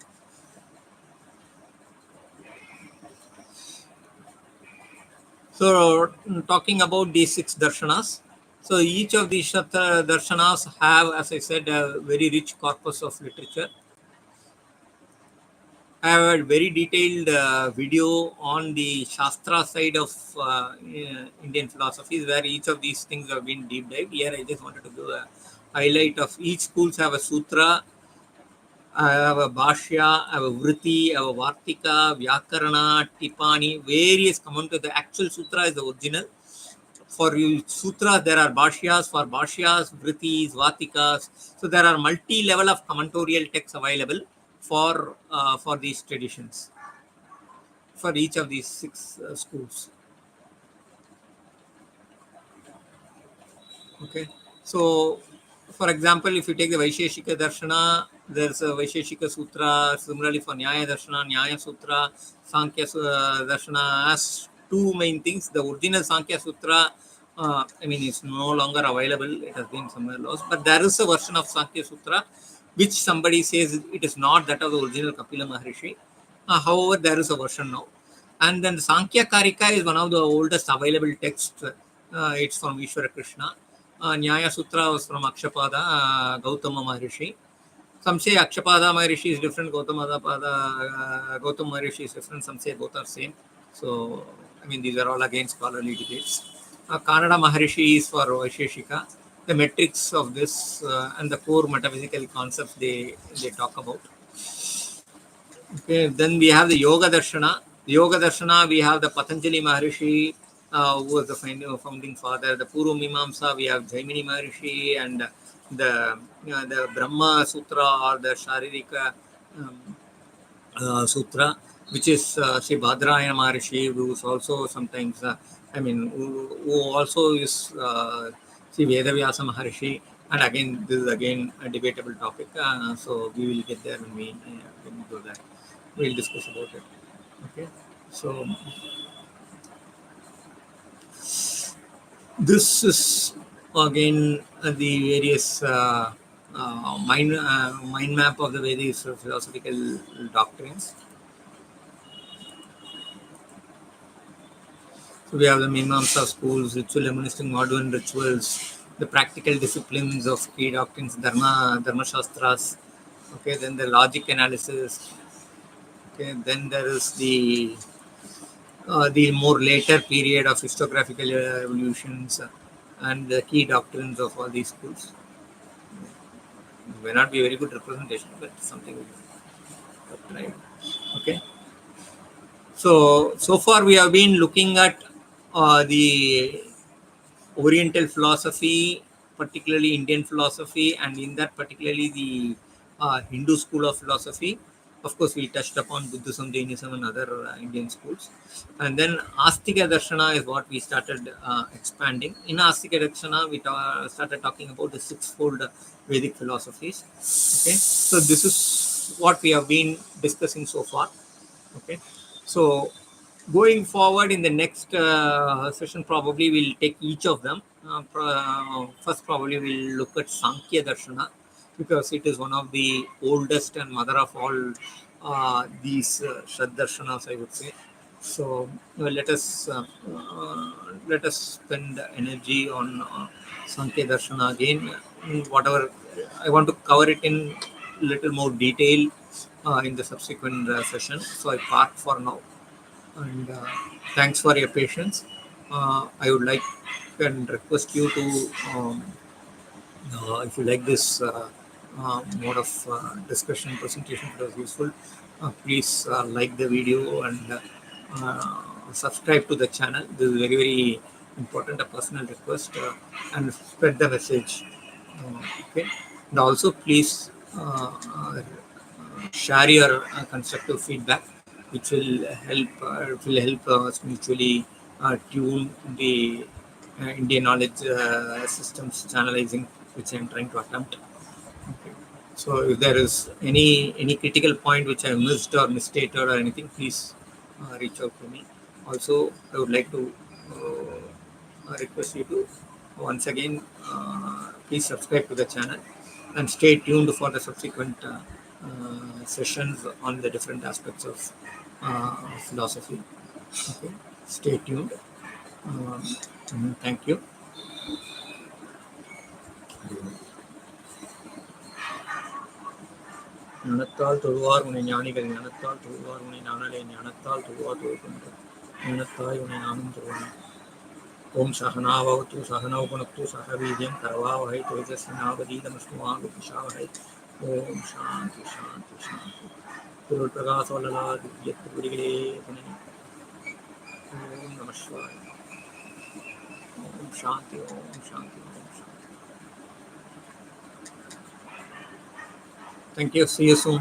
So, talking about these 6 darshanas, so each of these darshanas have, as I said, a very rich corpus of literature. I have a very detailed video on the Shastra side of Indian philosophies, where each of these things have been deep dived. Here, I just wanted to do a highlight of each schools have a sutra, I have a Bhashya, I have a Vritti, I have a Vartika, Vyakarana, Tipani, various come to the actual sutra is the original. For sutras, there are Bhashyas, for Bhashyas, Vrittis, Vartikas. So there are multi-level of commentorial texts available for these traditions. for each of these 6 schools. Okay, so for example, if you take the Vaisheshika Darshana, there's a Vaisheshika Sutra. Similarly, for Nyaya Darshana, Nyaya Sutra, Sankhya Darshana has 2 main things. The original Sankhya Sutra, it's no longer available. It has been somewhere lost. But there is a version of Sankhya Sutra which somebody says it is not that of the original Kapila Maharishi. However, there is a version now. And then Sankhya Karika is one of the oldest available texts. It's from Ishvara Krishna. Nyaya Sutra was from Akshapada, Gautama Maharishi. Some say Akshapada Maharishi is different, Gautama Maharishi is different, some say both are same. So, these are all again scholarly debates. Kannada Maharishi is for Vaisheshika. The metrics of this and the core metaphysical concepts they talk about. Okay, then we have the Yoga Darshana. The Yoga Darshana, we have the Patanjali Maharishi, who was the founding father. The Purva Mimamsa, we have Jaimini Maharishi, and the Brahma Sutra or the Sharirika Sutra, which is Sri Bhadrayana Maharishi, who is also sometimes, who also is Sri Vedavyasa Maharishi. And again, this is again a debatable topic. So we will get there when we go there. We'll discuss about it. Okay, so this is again the various mind map of the Vedic philosophical doctrines. So we have the Mimamsa schools, ritual humanistic modern rituals, the practical disciplines of key doctrines, Dharma Shastras. Okay, then the logic analysis. Okay, then there is the more later period of historiographical evolutions and the key doctrines of all these schools. It may not be a very good representation, but something we tried. Okay. So far we have been looking at the Oriental philosophy, particularly Indian philosophy, and in that particularly the Hindu school of philosophy. Of course, we touched upon Buddhism, Jainism, and other Indian schools. And then Astika Darshana is what we started expanding. In Astika Darshana, we started talking about the 6-fold Vedic philosophies. Okay, so this is what we have been discussing so far. Okay, so going forward in the next session, probably we'll take each of them. First, probably we'll look at Sankhya Darshana, because it is one of the oldest and mother of all these Shraddharshanas, I would say. So let us spend energy on Sankhya Darshana again. Whatever I want to cover it in little more detail in the subsequent session. So I park for now. And thanks for your patience. I would like and request you to, if you like this mode of discussion presentation, if it was useful, please like the video and subscribe to the channel. This is very, very important, a personal request, and spread the message. Okay, and also please share your constructive feedback, which will help us mutually tune the Indian knowledge systems channelizing, which I am trying to attempt. Okay. So if there is any critical point which I missed or misstated or anything, please reach out to me. Also, I would like to request you to once again please subscribe to the channel and stay tuned for the subsequent sessions on the different aspects of philosophy. Okay, stay tuned. Thank you. ஞானத்தால் தொழுவார் உன்னை ஞானிகள், ஞானத்தால் தொழுவார் உன்னை நானலே, ஞானத்தால் தொழுவார் தொழுகின்ற ஞானத்தாய் உன்னை நானும் தொழுவேன். ஓம் சகனாவவது சகனௌ புனக்து சக வீர்யம் கரவாவஹை தேஜஸ்வினாவதீதமஸ்து விஷாவஹை. ஓம் சாந்தி சாந்தி சாந்தி. பொருள் பிரகாச வல்லலா திவ்யத்து குறிகளே துணை. ஓம் நம சிவாய. ஓம் சாந்தி ஓம் சாந்தி ஓம் சாந்தி. Thank you. See you soon.